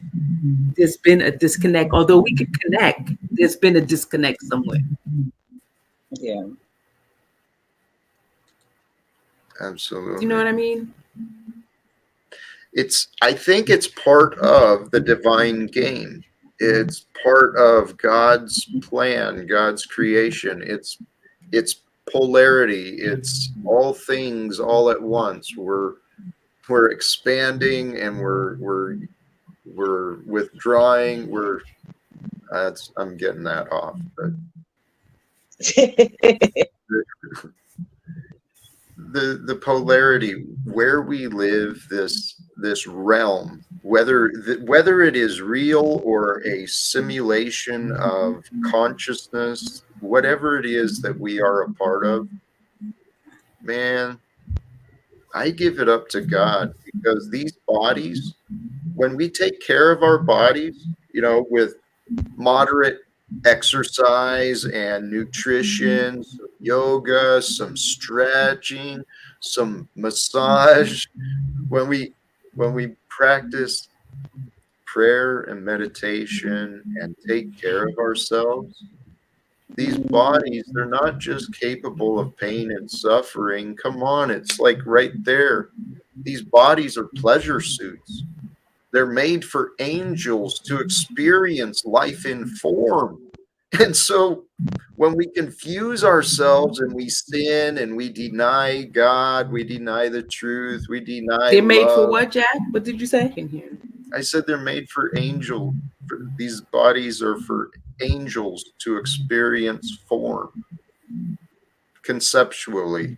There's been a disconnect. Although we could connect, there's been a disconnect somewhere. Yeah. Absolutely. Do you know what I mean? I think it's part of the divine game. It's part of God's plan, God's creation. It's polarity. It's all things all at once. We're expanding and we're withdrawing. I'm getting that off. But the polarity where we live, this realm, whether it is real or a simulation of consciousness, whatever it is that we are a part of, man, I give it up to God, because these bodies, when we take care of our bodies, with moderate exercise and nutrition, some yoga, some stretching, some massage, when we practice prayer and meditation and take care of ourselves, these bodies, they're not just capable of pain and suffering. Come on, it's like right there. These bodies are pleasure suits. They're made for angels to experience life in form. And so when we confuse ourselves and we sin and we deny God, we deny the truth, we deny They're made for love. what, Jack? What did you say in here? I said they're made for angels. These bodies are for angels to experience form. Conceptually,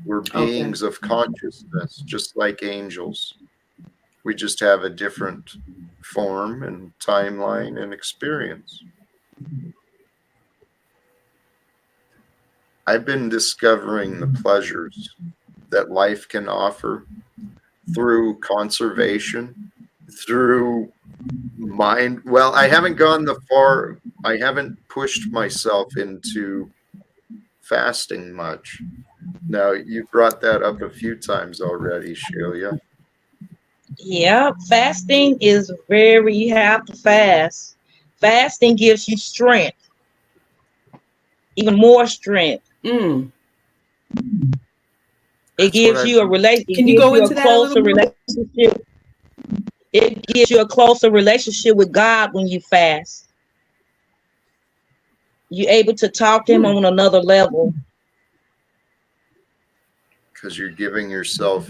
we're beings of consciousness, just like angels. We just have a different form and timeline and experience. I've been discovering the pleasures that life can offer through conservation, through mind. Well, I haven't gone the far. I haven't pushed myself into fasting much. Now, you brought that up a few times already, Shelia. Yeah, fasting is you have to fast. Fasting gives you strength, even more strength. Mm. It gives you a relationship. Can you go into that a little more? Relationship. It gives you a closer relationship with God when you fast. You're able to talk to him on another level. Because you're giving yourself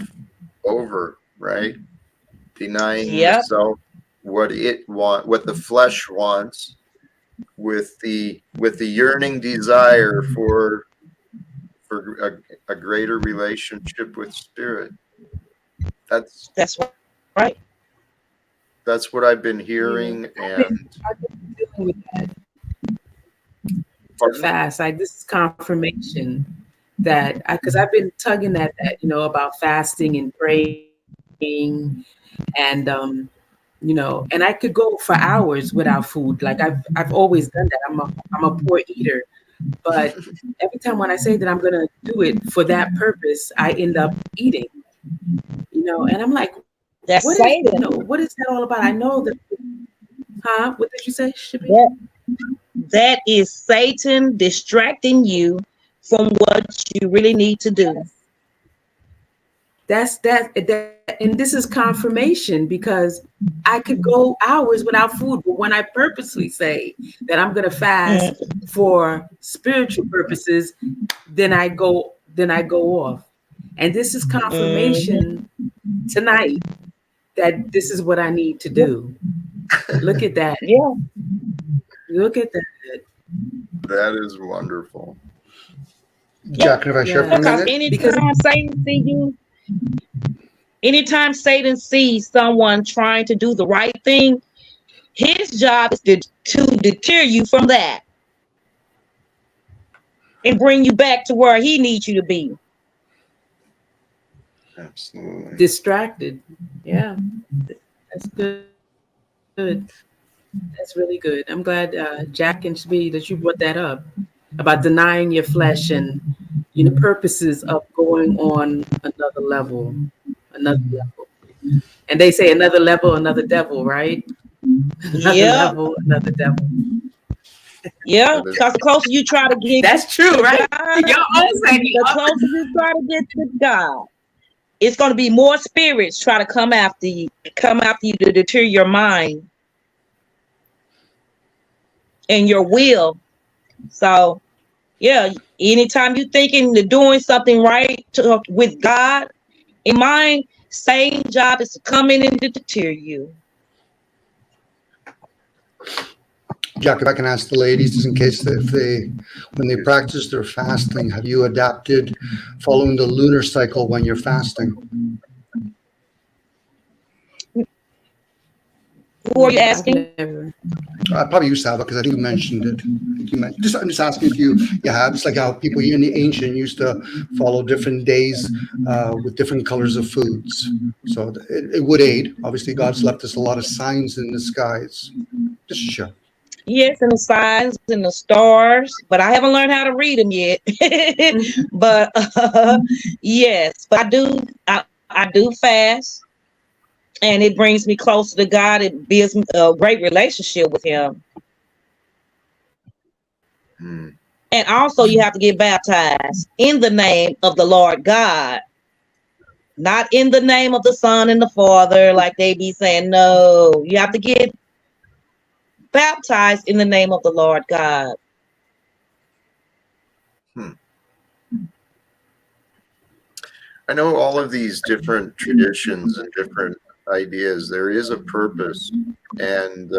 over, right? Denying yourself what the flesh wants, with the yearning desire for a greater relationship with spirit. That's right. That's what I've been hearing, and I've been dealing with that. Fast, like this is confirmation that because I've been tugging at that, about fasting and praying, and and I could go for hours without food. Like I've always done that. I'm a poor eater, but every time when I say that I'm gonna do it for that purpose, I end up eating. And I'm like, that's what Satan. What is that all about? I know that. Huh? What did you say, Shababi? That is Satan distracting you from what you really need to do. That's that, and this is confirmation, because I could go hours without food, but when I purposely say that I'm going to fast for spiritual purposes, then I go off. And this is confirmation tonight that this is what I need to do. Look at that. Yeah. Look at that. That is wonderful. Jack, if I share for a minute? Anytime Satan sees someone trying to do the right thing, his job is to deter you from that and bring you back to where he needs you to be. Absolutely. Distracted. Yeah. That's good. Good. That's really good. I'm glad, Jack and Shababi, that you brought that up. about denying your flesh and purposes of going on another level. And they say another level, another devil, right? Another Yeah, level, another devil. yeah. That is- Because the closer you try to get That's true, to right? God, Y'all all say the closer you try to get to God, it's going to be more spirits try to come after you to deter your mind and your will. So, yeah, anytime you thinking to doing something right with God in mind, Satan's job is to come in and to deter you. Jack, if I can ask the ladies, just in case when they practice their fasting, have you adapted following the lunar cycle when you're fasting? Who are you asking? I probably used to have it because I think you mentioned it. I'm just asking if you have. It's like how people in the ancient used to follow different days with different colors of foods. So it would aid. Obviously, God's left us a lot of signs in the skies. Just to show. Yes, and the signs and the stars, but I haven't learned how to read them yet. But yes, but I do fast, and it brings me closer to God. It builds a great relationship with Him. Hmm. And also, you have to get baptized in the name of the Lord God, not in the name of the Son and the Father, like they be saying. No, you have to get baptized in the name of the Lord God. I know all of these different traditions and different ideas, there is a purpose. And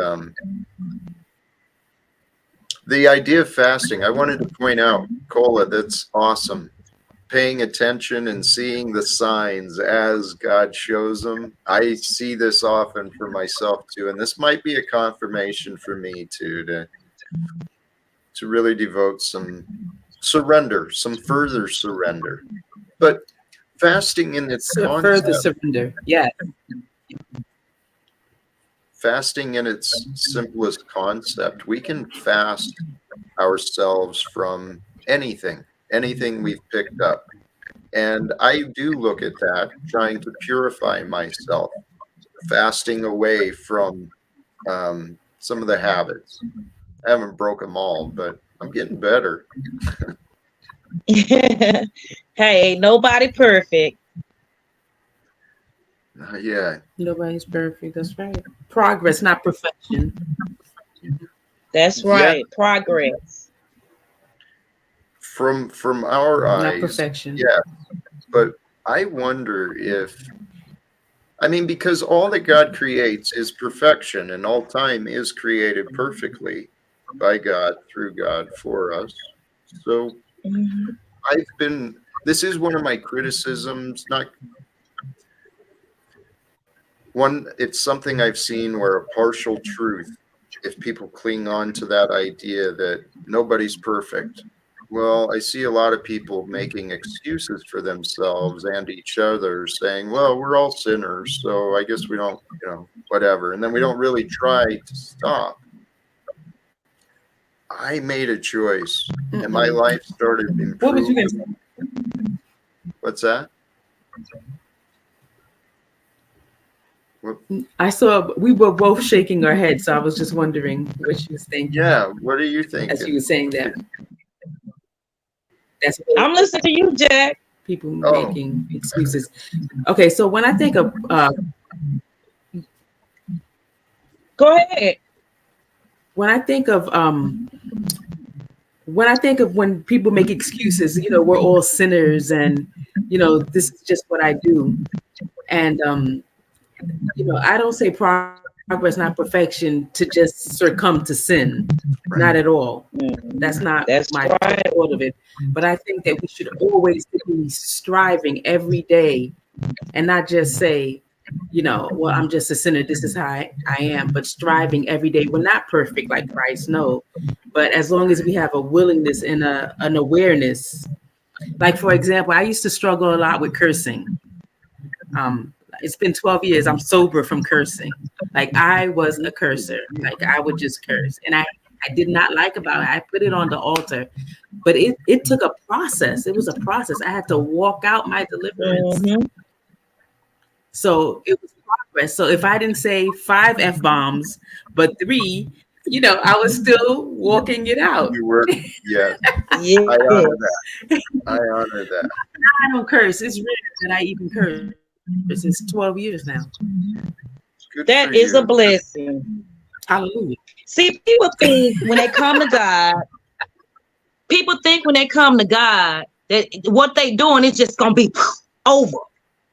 the idea of fasting, I wanted to point out, Kolah, that's awesome. Paying attention and seeing the signs as God shows them. I see this often for myself too. And this might be a confirmation for me too, to really devote some surrender, some further surrender. But fasting in its further concept, surrender. Yeah. fasting in its simplest concept, we can fast ourselves from anything we've picked up. And I do look at that, trying to purify myself, fasting away from some of the habits. I haven't broke them all, but I'm getting better. Hey, nobody perfect. Yeah. Nobody's perfect. That's right. Progress, not perfection. That's right. Progress. From our Not eyes, perfection. yeah. But I wonder if, I mean, because all that God creates is perfection, and all time is created perfectly by God, through God, for us. So this is one of my criticisms, it's something I've seen where a partial truth, if people cling on to that idea that nobody's perfect. Well, I see a lot of people making excuses for themselves and each other, saying, well, we're all sinners, so I guess we don't, whatever. And then we don't really try to stop. I made a choice, and my life started improving. What was you going to say? What's that? I saw we were both shaking our heads, so I was just wondering what she was thinking. Yeah, what are you thinking? As you were saying that. I'm listening to you, Jack. People making excuses. Okay, so when I think of go ahead. When I think of when people make excuses, we're all sinners, and this is just what I do, and I don't say progress, not perfection, to just succumb to sin. Right. Not at all. That's not my thought of it. But I think that we should always be striving every day, and not just say, well, I'm just a sinner. This is how I am. But striving every day. We're not perfect like Christ, no. But as long as we have a willingness and an awareness, like, for example, I used to struggle a lot with cursing. It's been 12 years. I'm sober from cursing. Like, I was a cursor. Like, I would just curse. And I I did not like about it. I put it on the altar, but it took a process. It was a process. I had to walk out my deliverance. Mhm. So it was progress. So if I didn't say 5 F-bombs, but 3, I was still walking it out. You were, yeah. Yeah. I honor that. I honor that. I don't curse. It's rare that I even curse. It's 12 years now. Good That for is you. a blessing. Hallelujah. See, people think when they come to God, that what they doing is just gonna be over.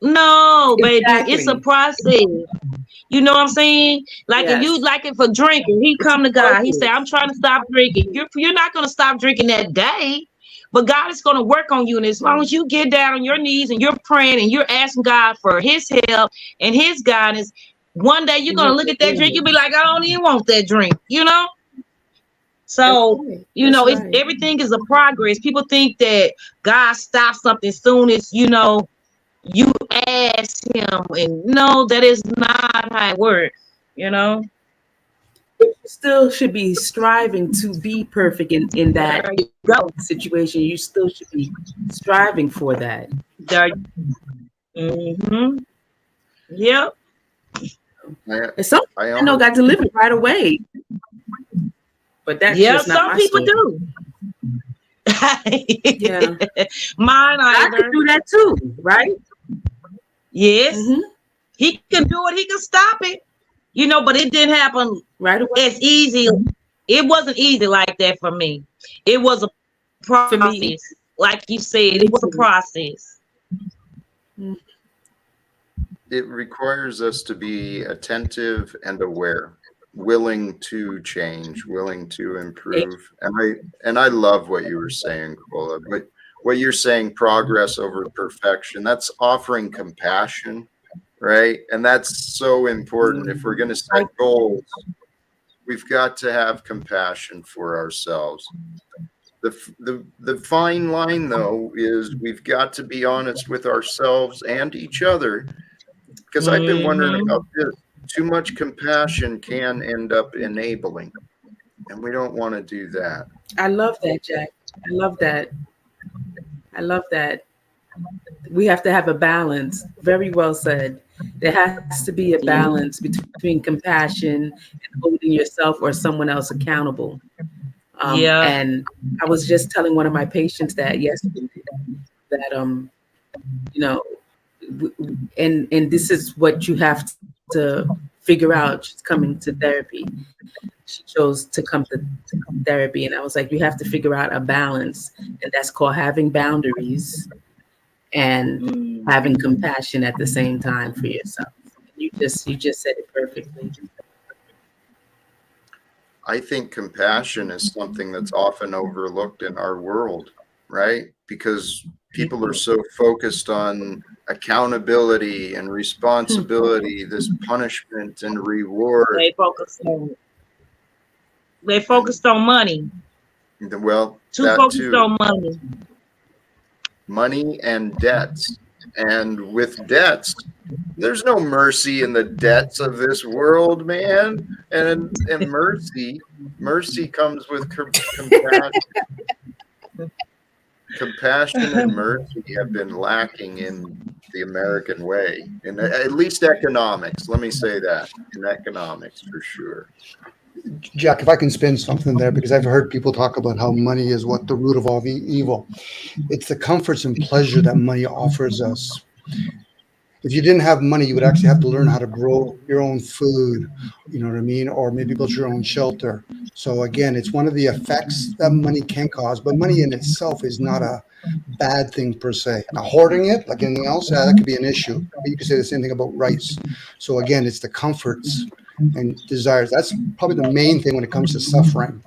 No, baby, it's a Exactly. process. You know what I'm saying? Like if you Yes. like it for drinking, he It's come to God. He say, appropriate. I'm trying to stop drinking. You're not gonna stop drinking that day, but God is gonna work on you. And as long as you get down on your knees and you're praying and you're asking God for his help and his guidance, one day you're gonna look at that drink, you'll be like, I don't even want that drink, you know? So, Right. That's it's right. everything is a progress. People think that God stops something soon as you ask him, and no, that is not how it works, You still should be striving to be perfect in that There you go. situation. You still should be striving for that. There. Mm-hmm. Yep. And some I I know honor got delivered right away, but that's Yeah, just not some my people story. do. Yeah, Mine I could either. do that too, right? Yes. Mm-hmm. He can do it, he can stop it. But it didn't happen Right away. as easy. It wasn't easy like that for me. It was a For me, process. Like you said, it was a process. it requires us to be attentive and aware, willing to change, willing to improve. And I love what you were saying, Kola. But what you're saying, progress over perfection, that's offering compassion, right? And that's so important. If we're going to set goals, we've got to have compassion for ourselves. The fine line, though, is we've got to be honest with ourselves and each other, because I've been wondering about this. Too much compassion can end up enabling, and we don't want to do that. I love that, Jack. I love that. I love that. We have to have a balance. Very well said. There has to be a balance between compassion and holding yourself or someone else accountable. Yeah. And I was just telling one of my patients that yesterday that and this is what you have to figure out. She's coming to therapy. She chose to come to therapy, and I was like, you have to figure out a balance, and that's called having boundaries and having compassion at the same time for yourself. You just said it perfectly. I think compassion is something that's often overlooked in our world, right? Because people are so focused on accountability and responsibility, this punishment and reward. They focused on money. Well, Too that focused too. on money. Money and debts. And with debts, there's no mercy in the debts of this world, man. And mercy comes with compassion. Compassion and mercy have been lacking in the American way, in at least economics. Let me say that, in economics for sure. Jack, if I can spin something there, because I've heard people talk about how money is what the root of all evil. It's the comforts and pleasure that money offers us. If you didn't have money, you would actually have to learn how to grow your own food, you know what I mean? Or maybe build your own shelter. So again, it's one of the effects that money can cause, but money in itself is not a bad thing per se. Now, hoarding it, like anything else, that could be an issue. But you could say the same thing about rice. So again, it's the comforts and desires. That's probably the main thing when it comes to suffering.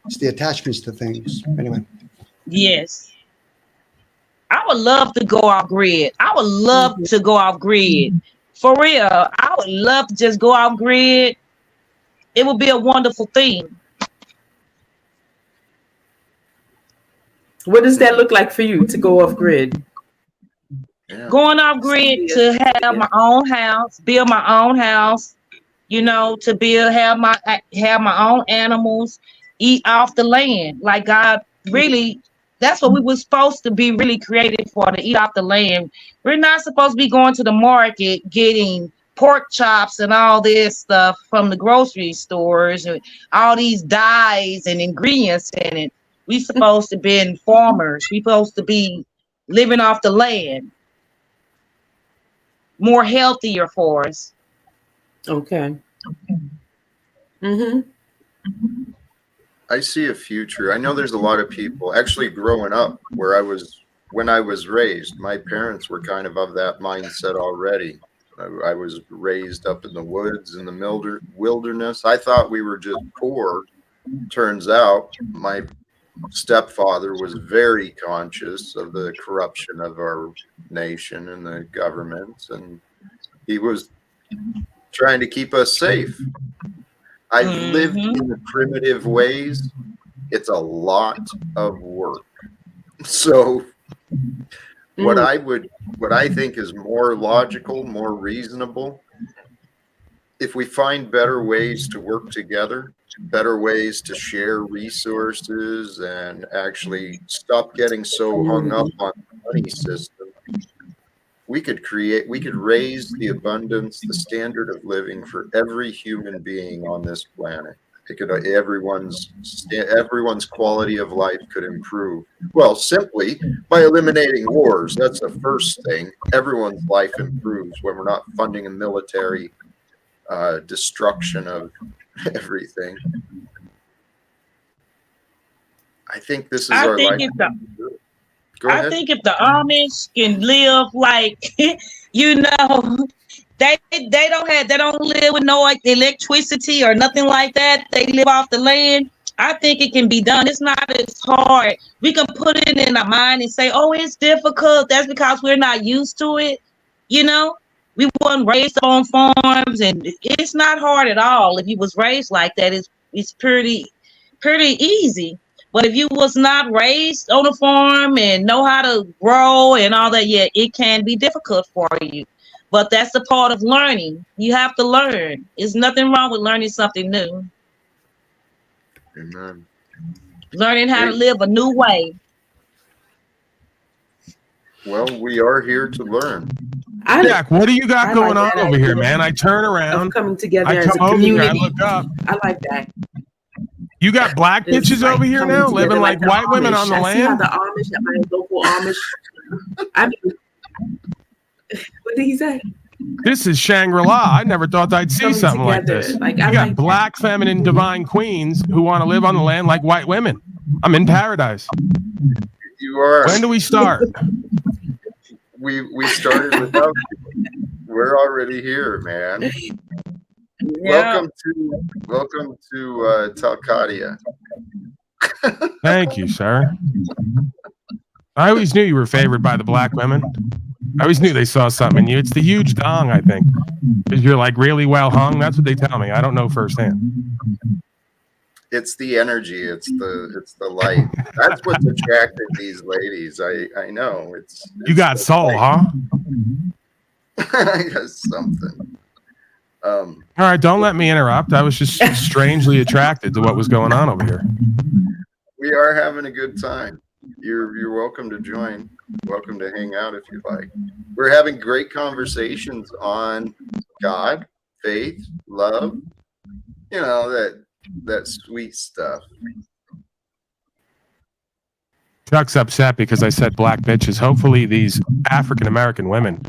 It's the attachments to things. Anyway. Yes. I would love to go off grid. I would love to go off grid. For real. I would love to just go off grid. It would be a wonderful thing. What does that look like for you to go off grid? Yeah. Going off grid to have my own house, build my own house, to have my own animals, eat off the land. Like God really, that's what we were supposed to be really created for, to eat off the land. We're not supposed to be going to the market getting pork chops and all this stuff from the grocery stores and all these dyes and ingredients in it. We supposed to be farmers. We supposed to be living off the land. More healthier for us. Okay. Mm-hmm. I see a future. I know there's a lot of people actually growing up when I was raised. My parents were kind of that mindset already. I was raised up in the woods in the wilderness. I thought we were just poor. Turns out my stepfather was very conscious of the corruption of our nation and the government, and he was trying to keep us safe. I've lived in the primitive ways. It's a lot of work. So what I think is more logical, more reasonable, if we find better ways to work together, better ways to share resources, and actually stop getting so hung up on the money system, we could raise the abundance, the standard of living for every human being on this planet. Everyone's quality of life could improve. Well, simply by eliminating wars. That's the first thing. Everyone's life improves when we're not funding a military destruction of everything. I think this is our life. I think if the Amish can live like, they don't live with no electricity or nothing like that. They live off the land. I think it can be done. It's not as hard. We can put it in our mind and say, oh, it's difficult. That's because we're not used to it. We weren't raised on farms, and it's not hard at all. If you was raised like that, it's pretty easy. But if you was not raised on a farm and know how to grow and all that, yeah, it can be difficult for you. But that's the part of learning. You have to learn. There's nothing wrong with learning something new. Amen. Learning how to live a new way. Well, we are here to learn. Jack, what do you got going on over here, man? I turn around, coming together I as a come over here, I community. look up. I like that. You got black It's bitches like over here coming now, together living like the white women Amish. on the I see how land? the Amish, my local Amish. I mean, what did he say? This is Shangri-La. I never thought I'd see Coming something like together. this. Like, You I got like black, feminine, divine queens who want to live on the land like white women. I'm in paradise. You are. When do we start? We started without you. We're already here, man. Yeah. Welcome to Talcott. Thank you, sir. I always knew you were favored by the black women. I always knew they saw something in you. It's the huge dong, I think. Because you're like really well hung. That's what they tell me. I don't know firsthand. It's the energy. It's the light. That's what's attracting these ladies. I know. You got soul, huh? I got something. All right, don't let me interrupt. I was just strangely attracted to what was going on over here. We are having a good time. You're welcome to join. Welcome to hang out if you'd like. We're having great conversations on God, faith, love. That sweet stuff. Chuck's upset because I said black bitches. Hopefully these African-American women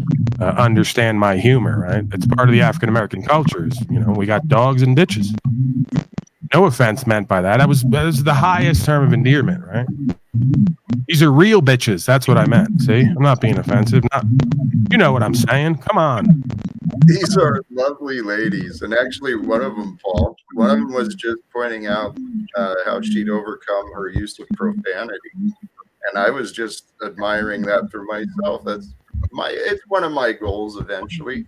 understand my humor, right? It's part of the African-American cultures. We got dogs and bitches. No offense meant by that. That was the highest term of endearment, right? These are real bitches. That's what I meant. See? I'm not being offensive. You know what I'm saying. Come on. These are lovely ladies. And actually, one of them was just pointing out how she'd overcome her use of profanity. And I was just admiring that for myself. It's one of my goals eventually.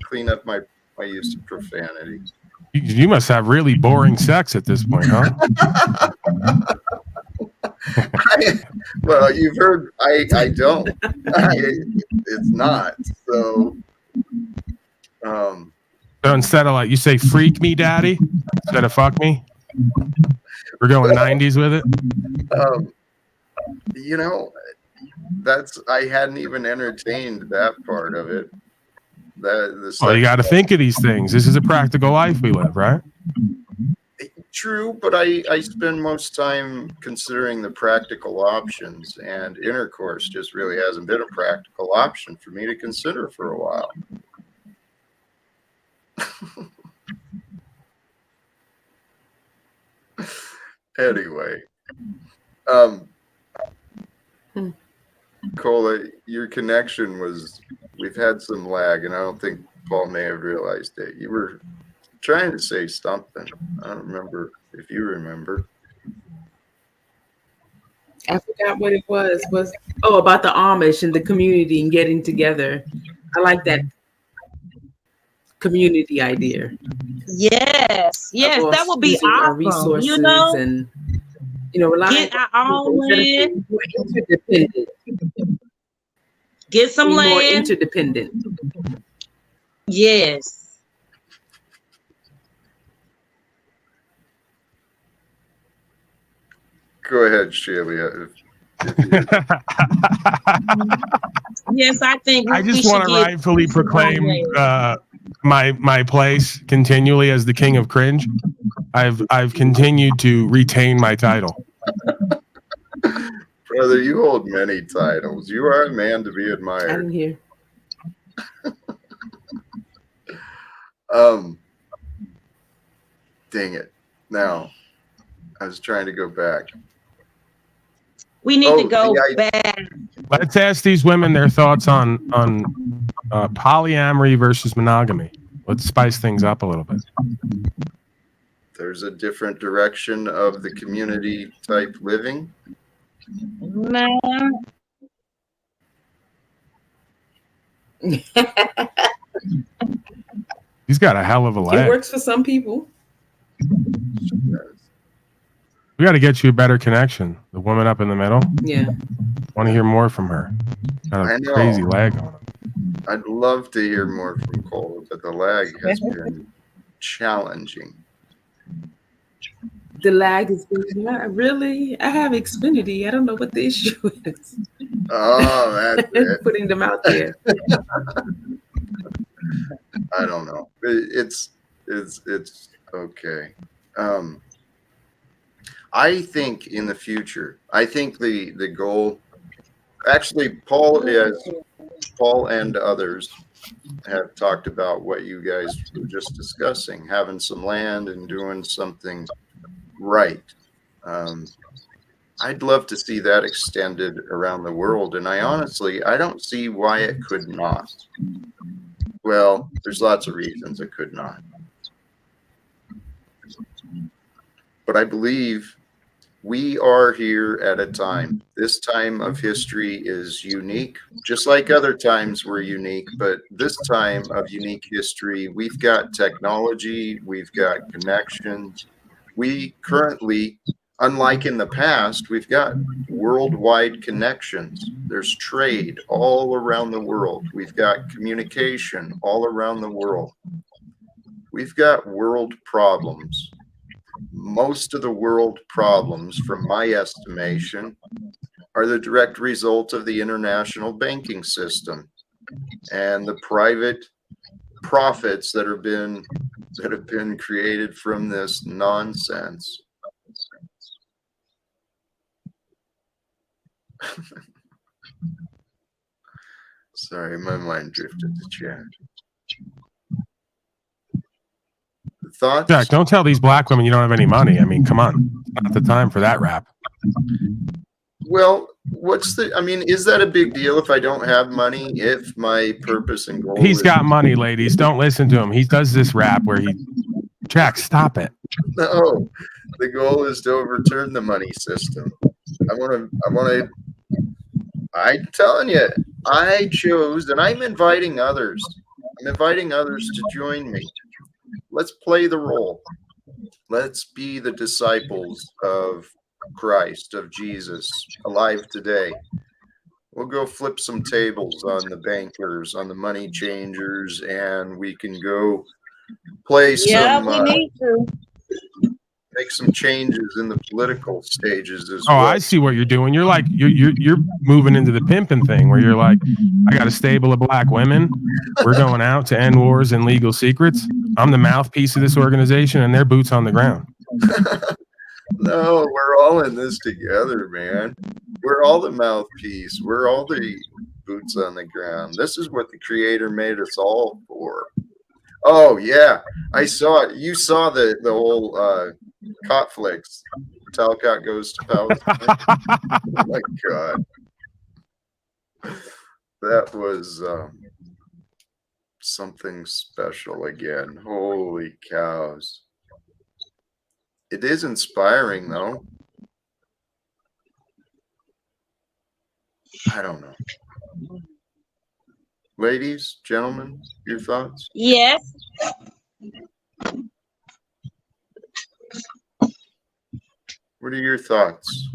Clean up my use of profanity. You must have really boring sex at this point, huh? Well, you've heard. I don't. It's not. So instead of you say "freak me, daddy," instead of "fuck me." We're going 90s with it. You know, I hadn't even entertained that part of it. Well, you got to think of these things. This is a practical life we live, right? True, but I spend most time considering the practical options, and intercourse just really hasn't been a practical option for me to consider for a while. Anyway, Kolah, your connection we've had some lag, and I don't think Paul may have realized it. You were trying to say something. I don't remember if you remember. I forgot what it was. About the Amish and the community and getting together. I like that community idea. Yes, that would be awesome. Our resources you know, and relying get our own land, more interdependent. Get some land. More interdependent. Yes. Go ahead, Shelia. Yes, I think I just want to rightfully proclaim my place continually as the king of cringe. I've continued to retain my title. Brother, you hold many titles. You are a man to be admired. I didn't hear. Dang it. Now, I was trying to go back. We need to go back. Let's ask these women their thoughts on polyamory versus monogamy. Let's spice things up a little bit. There's a different direction of the community type living. No. He's got a hell of a leg. It works for some people. We got to get you a better connection. The woman up in the middle. Yeah. Want to hear more from her. Got a crazy lag on him. I'd love to hear more from Kolah, but the lag has been challenging. The lag is really. I have Xfinity. I don't know what the issue is. Oh, that's it. Putting them out there. I don't know. It's okay. I think in the future, I think the goal, actually, Paul and others have talked about what you guys were just discussing, having some land and doing something right. I'd love to see that extended around the world, and I don't see why it could not. Well, there's lots of reasons it could not. But I believe we are here at a time. This time of history is unique, just like other times were unique, but this time of unique history, we've got technology, we've got connections. We currently, unlike in the past, we've got worldwide connections. There's trade all around the world. We've got communication all around the world. We've got world problems. Most of the world problems, from my estimation, are the direct result of the international banking system and the private profits that have been created from this nonsense. Sorry, my mind drifted to chat. Thoughts? Jack, don't tell these black women you don't have any money. I mean, come on. It's not the time for that rap. Well, is that a big deal if I don't have money, if my purpose and goal He's got money, ladies. Don't listen to him. He does this rap where Jack, stop it. No, the goal is to overturn the money system. I'm telling you, I chose, and I'm inviting others. I'm inviting others to join me. Let's play the role. Let's be the disciples of Christ, of Jesus, alive today. We'll go flip some tables on the bankers, on the money changers, and we can go play some. Yeah, we need to. make some changes in the political stages as Oh, well. I see what you're doing. You're like you're moving into the pimping thing where you're like, I got a stable of black women. We're going out to end wars and legal secrets. I'm the mouthpiece of this organization, and they're boots on the ground. No, we're all in this together, man. We're all the mouthpiece. We're all the boots on the ground. This is what the Creator made us all for. Oh yeah, I saw it. You saw the whole conflicts. Talcott goes to Palestine. Oh my God, that was something special again. Holy cows! It is inspiring, though. I don't know. Ladies, gentlemen, your thoughts? Yes. What are your thoughts?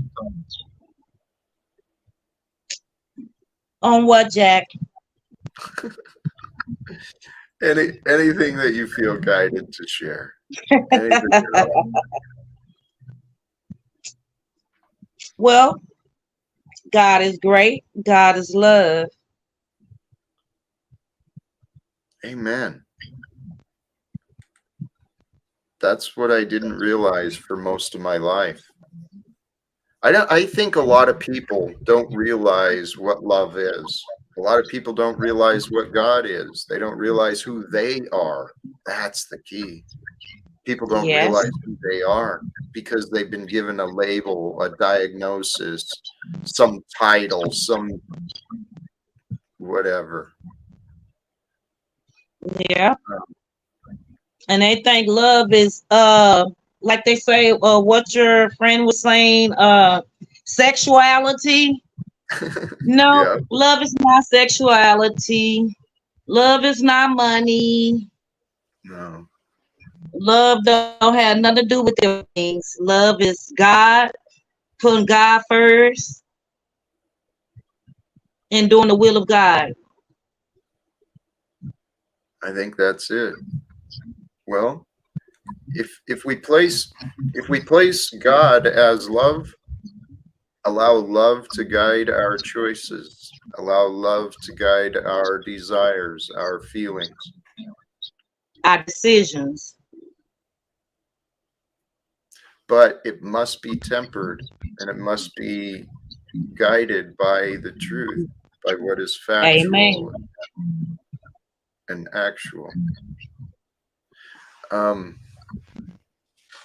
On what, Jack? Anything that you feel guided to share. Anything at all. Well, God is great. God is love. Amen. That's what I didn't realize for most of my life. I think a lot of people don't realize what love is. A lot of people don't realize what God is. They don't realize who they are. That's the key. People don't Yes. realize who they are because they've been given a label, a diagnosis, some title, some whatever. Yeah. And they think love is like they say, what your friend was saying, sexuality. No, Yeah. love is not sexuality. Love is not money. No. Love don't have nothing to do with them things. Love is God, putting God first, and doing the will of God. I think that's it. Well, if we place God as love, allow love to guide our choices, allow love to guide our desires, our feelings. Our decisions. But it must be tempered and it must be guided by the truth, by what is factual Amen. and actual.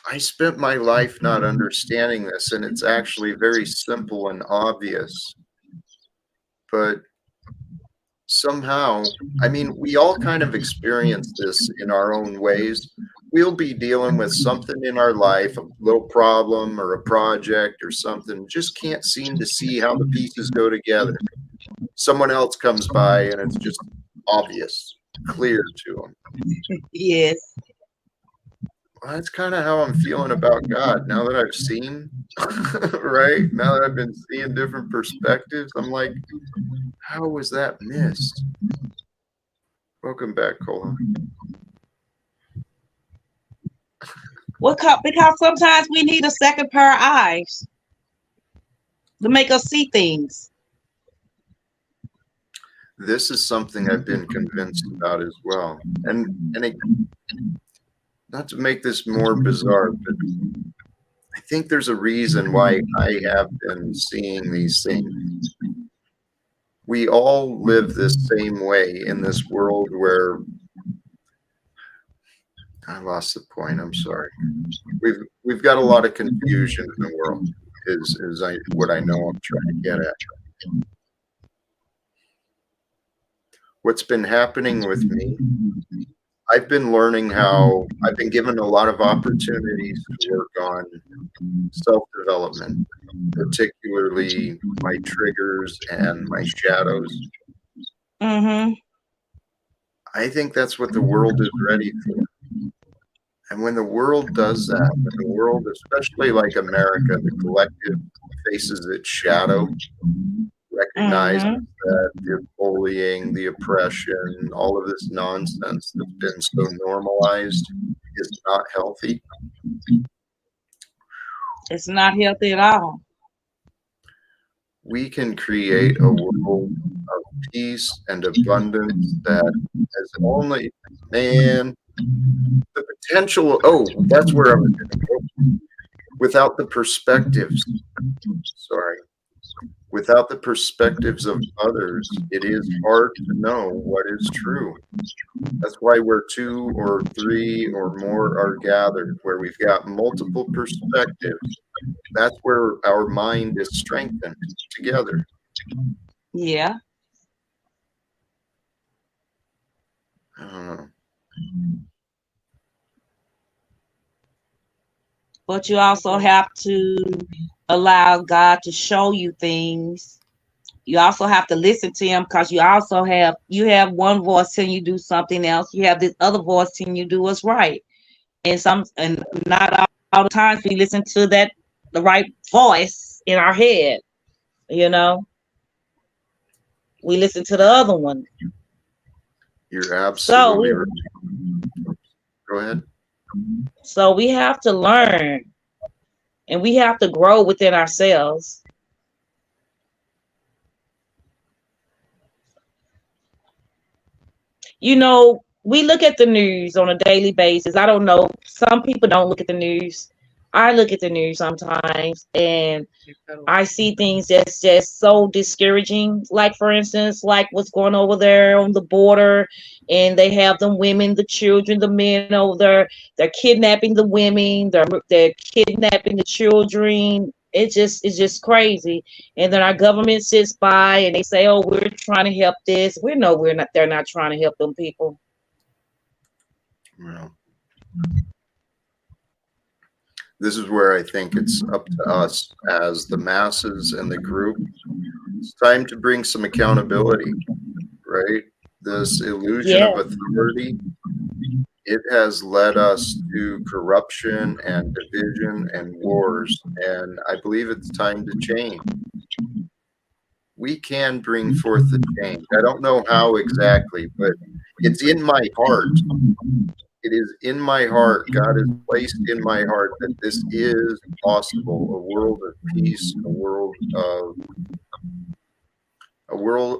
I spent my life not understanding this, and it's actually very simple and obvious. But somehow, I mean, we all kind of experience this in our own ways. We'll be dealing with something in our life, a little problem or a project or something, just can't seem to see how the pieces go together. Someone else comes by and it's just obvious, clear to them. Yes. Well, that's kind of how I'm feeling about God now that I've seen, right? Now that I've been seeing different perspectives, I'm like, how was that missed? Welcome back, Kolah. Because sometimes we need a second pair of eyes to make us see things. This is something I've been convinced about as well. And not to make this more bizarre, but I think there's a reason why I have been seeing these things. We all live this same way in this world where I lost the point. I'm sorry. We've got a lot of confusion in the world. Is what I know I'm trying to get at. What's been happening with me? I've been learning how I've been given a lot of opportunities to work on self-development, particularly my triggers and my shadows. Mm-hmm. I think that's what the world is ready for. And when the world does that, when the world, especially like America, the collective faces its shadow, recognizes that the bullying, the oppression, all of this nonsense that's been so normalized is not healthy. It's not healthy at all. We can create a world of peace and abundance that has only, man, the potential. Oh, that's where I was going to go. Without the perspectives, sorry, without the perspectives of others, it is hard to know what is true. That's why where two or three or more are gathered, where we've got multiple perspectives, that's where our mind is strengthened together. Yeah. I don't know. But you also have to allow God to show you things. You also have to listen to him, because you have one voice telling you do something else. You have this other voice telling you do what's right. And not all the times we listen to the right voice in our head. You know, we listen to the other one. You're absolutely right. Go ahead. So we have to learn, and we have to grow within ourselves. You know, we look at the news on a daily basis. I don't know. Some people don't look at the news. I look at the news sometimes, and I see things that's just so discouraging. Like, for instance, like what's going over there on the border, and they have the women, the children, the men over there. They're kidnapping the women. They're kidnapping the children. It's just crazy. And then our government sits by and they say, "Oh, we're trying to help this." We're not. They're not trying to help them people. Well, this is where I think it's up to us as the masses and the group. It's time to bring some accountability, right? This illusion of authority, it has led us to corruption and division and wars, and I believe it's time to change. We can bring forth the change. I don't know how exactly, but it's in my heart. It is in my heart. God has placed in my heart that this is possible. A world of peace,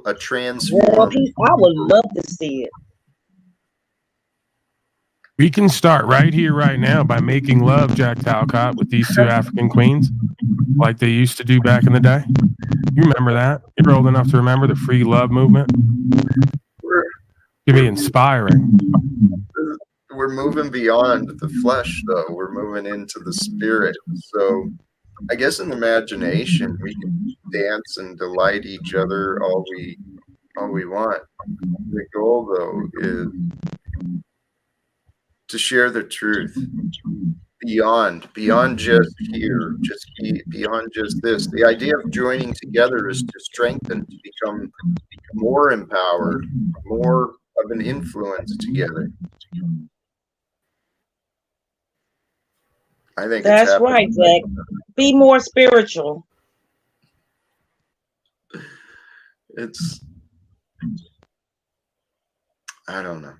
a transformed. I would love to see it. We can start right here, right now, by making love, Jack Talcott, with these two African queens, like they used to do back in the day. You remember that? You're old enough to remember the free love movement? It'd be inspiring. We're moving beyond the flesh, though. We're moving into the spirit. So I guess in imagination, we can dance and delight each other all we want. The goal, though, is to share the truth beyond just here, beyond just this. The idea of joining together is to strengthen, to become more empowered, more of an influence together. I think that's right, Jack. Be more spiritual. I don't know.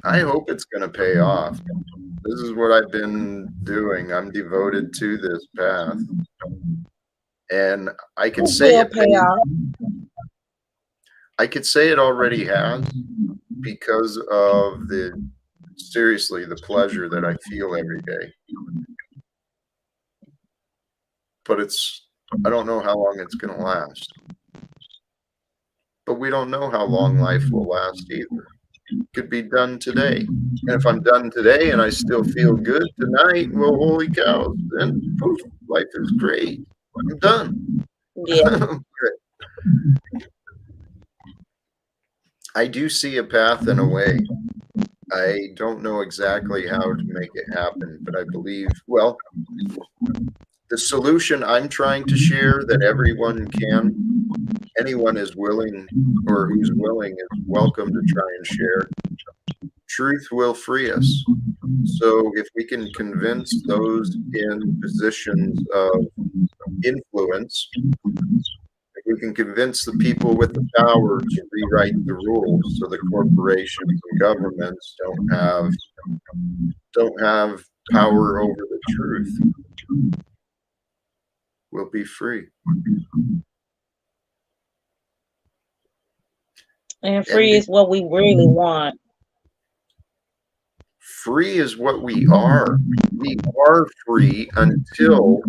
I hope it's going to pay off. This is what I've been doing. I'm devoted to this path. And I could say it pay off. I could say it already has, because of the pleasure that I feel every day. But I don't know how long it's going to last. But we don't know how long life will last either. It could be done today. And if I'm done today and I still feel good tonight, well, holy cow, then poof, life is great. I'm done. Yeah. I do see a path and a way. I don't know exactly how to make it happen, but I believe, well, the solution I'm trying to share that anyone is willing, or who's willing is welcome to try and share. Truth will free us. So if we can convince those in positions of influence, if we can convince the people with the power to rewrite the rules so the corporations and governments don't have power over the truth, will be free. And free is what we really want. Free is what we are. We are free until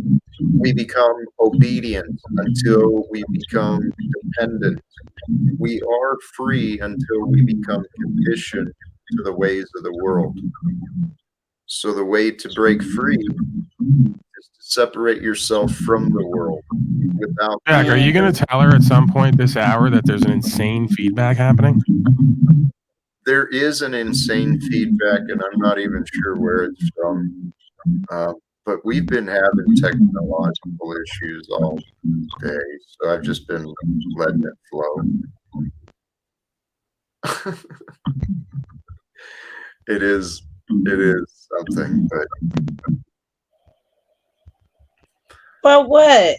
we become obedient, until we become dependent. We are free until we become conditioned to the ways of the world. So the way to break free is to separate yourself from the world without. Jack, are you going to tell her at some point this hour that there's an insane feedback happening? There is an insane feedback, and I'm not even sure where it's from. But we've been having technological issues all day, so I've just been letting it flow. It is something, But what?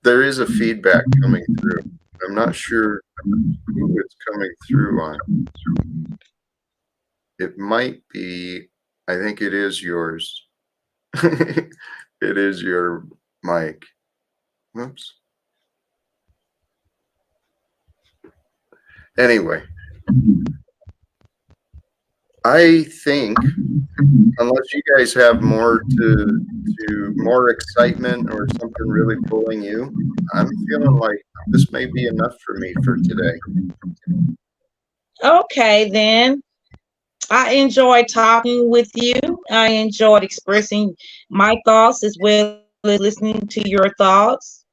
there is a feedback coming through. I'm not sure who it's coming through on. It might be, I think it is yours. It is your mic. Whoops. Anyway, I think unless you guys have more to more excitement or something really pulling you, I'm feeling like this may be enough for me for today. Okay, then. I enjoyed talking with you. I enjoyed expressing my thoughts as well as listening to your thoughts.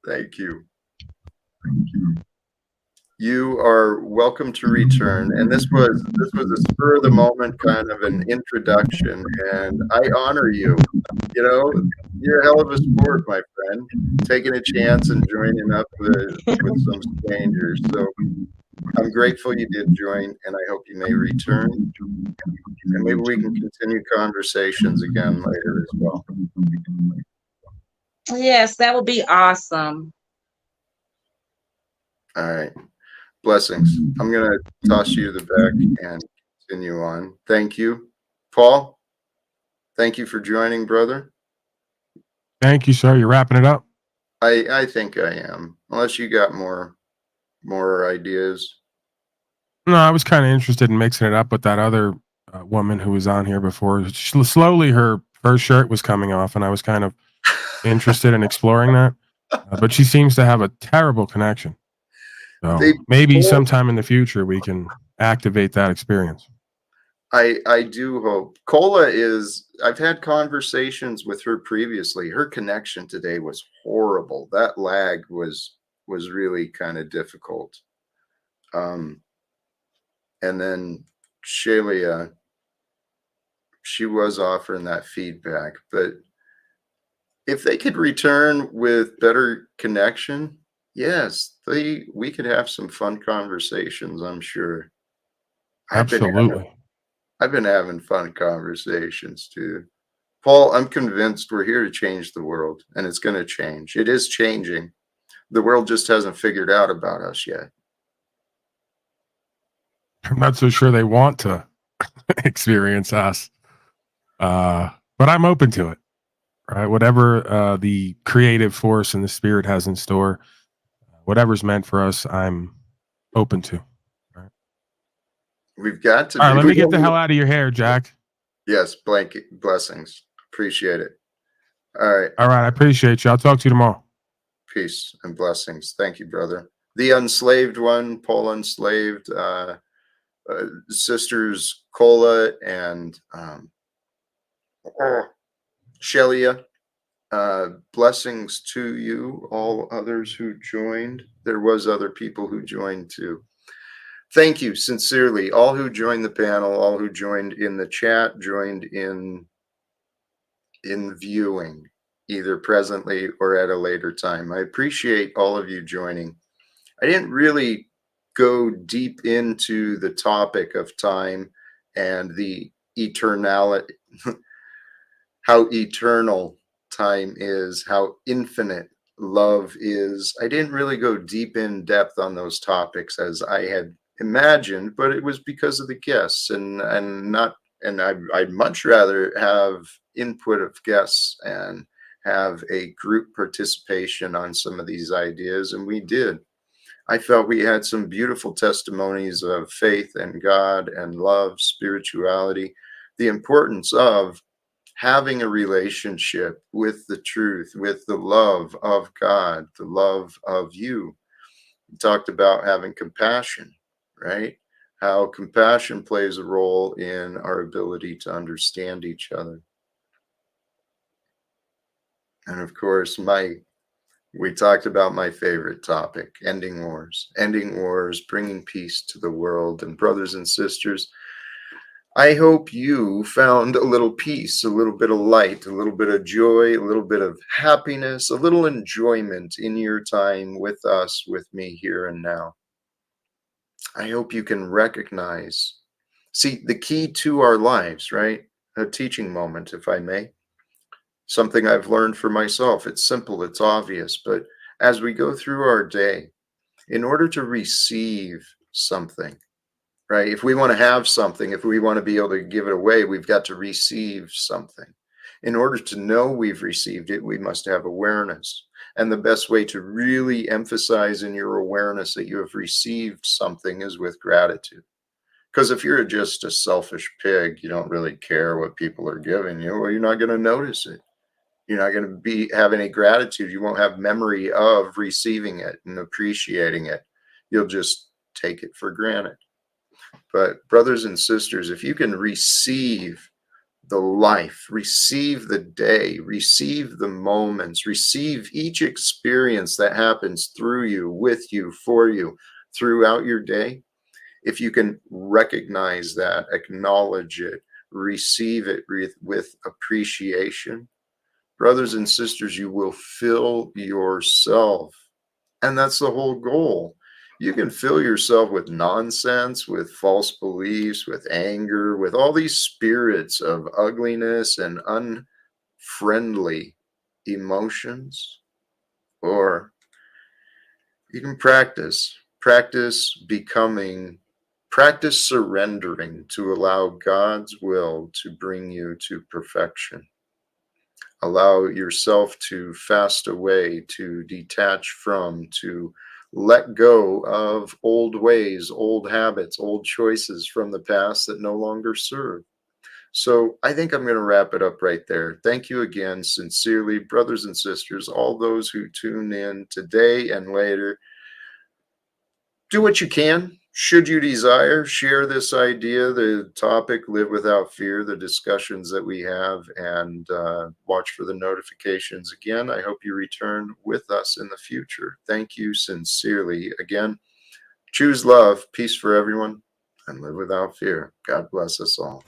Thank you. You are welcome to return. And this was a spur of the moment kind of an introduction, and I honor you. You know, you're a hell of a sport, my friend, taking a chance and joining up with some strangers. So I'm grateful you did join, and I hope you may return. And maybe we can continue conversations again later as well. Yes, that would be awesome. All right. Blessings. I'm going to toss you the back and continue on. Thank you. Paul, thank you for joining, brother. Thank you, sir. You're wrapping it up? I think I am, unless you got more ideas. No, I was kind of interested in mixing it up with that other woman who was on here before. Slowly, her first shirt was coming off, and I was kind of interested in exploring that. But she seems to have a terrible connection. So maybe sometime in the future we can activate that experience. I do hope. I've had conversations with her previously. Her connection today was horrible. That lag was really kind of difficult. And then Shelia, she was offering that feedback, but if they could return with better connection, yes, we could have some fun conversations, I'm sure. Absolutely. I've been having fun conversations too. Paul, I'm convinced we're here to change the world, and it's going to change. It is changing. The world just hasn't figured out about us yet. I'm not so sure they want to experience us. But I'm open to it. Right? Whatever the creative force and the spirit has in store, whatever's meant for us, I'm open to. Right? We've got to. All right, let me get the hell out of your hair, Jack. Yes, blessings. Appreciate it. All right. All right, I appreciate you. I'll talk to you tomorrow. Peace and blessings. Thank you, brother. The Unslaved one, Paul Unslaved, sisters Kolah and Shelia. Blessings to you, all others who joined. There was other people who joined too. Thank you sincerely, all who joined the panel, all who joined in the chat, joined in viewing, either presently or at a later time. I appreciate all of you joining. I didn't really go deep into the topic of time and the eternality, how eternal time is, how infinite love is. I didn't really go deep in depth on those topics as I had imagined, but it was because of the guests and not And I'd much rather have input of guests and have a group participation on some of these ideas, and we did. I felt we had some beautiful testimonies of faith and God and love, spirituality, the importance of having a relationship with the truth, with the love of God, the love of you. We talked about having compassion, right? How compassion plays a role in our ability to understand each other. And of course, we talked about my favorite topic, ending wars, bringing peace to the world. And brothers and sisters, I hope you found a little peace, a little bit of light, a little bit of joy, a little bit of happiness, a little enjoyment in your time with us, with me here and now. I hope you can recognize, see, the key to our lives, right? A teaching moment, if I may. Something I've learned for myself. It's simple, it's obvious, but as we go through our day, in order to receive something, right? If we want to have something, if we want to be able to give it away, we've got to receive something. In order to know we've received it, we must have awareness. And the best way to really emphasize in your awareness that you have received something is with gratitude. Because if you're just a selfish pig, you don't really care what people are giving you, well, you're not going to notice it. You're not going to have any gratitude. You won't have memory of receiving it and appreciating it. You'll just take it for granted. But brothers and sisters, if you can receive the life, receive the day, receive the moments, receive each experience that happens through you, with you, for you, throughout your day, if you can recognize that, acknowledge it, receive it with appreciation, brothers and sisters, you will fill yourself. And that's the whole goal. You can fill yourself with nonsense, with false beliefs, with anger, with all these spirits of ugliness and unfriendly emotions. Or you can practice becoming, practice surrendering to allow God's will to bring you to perfection. Allow yourself to fast away, to detach from, to let go of old ways, old habits, old choices from the past that no longer serve. So I think I'm going to wrap it up right there. Thank you again, sincerely, brothers and sisters, all those who tune in today and later. Do what you can. Should you desire, share this idea, the topic, Live Without Fear, the discussions that we have, and watch for the notifications. Again, I hope you return with us in the future. Thank you sincerely. Again, choose love, peace for everyone, and live without fear. God bless us all.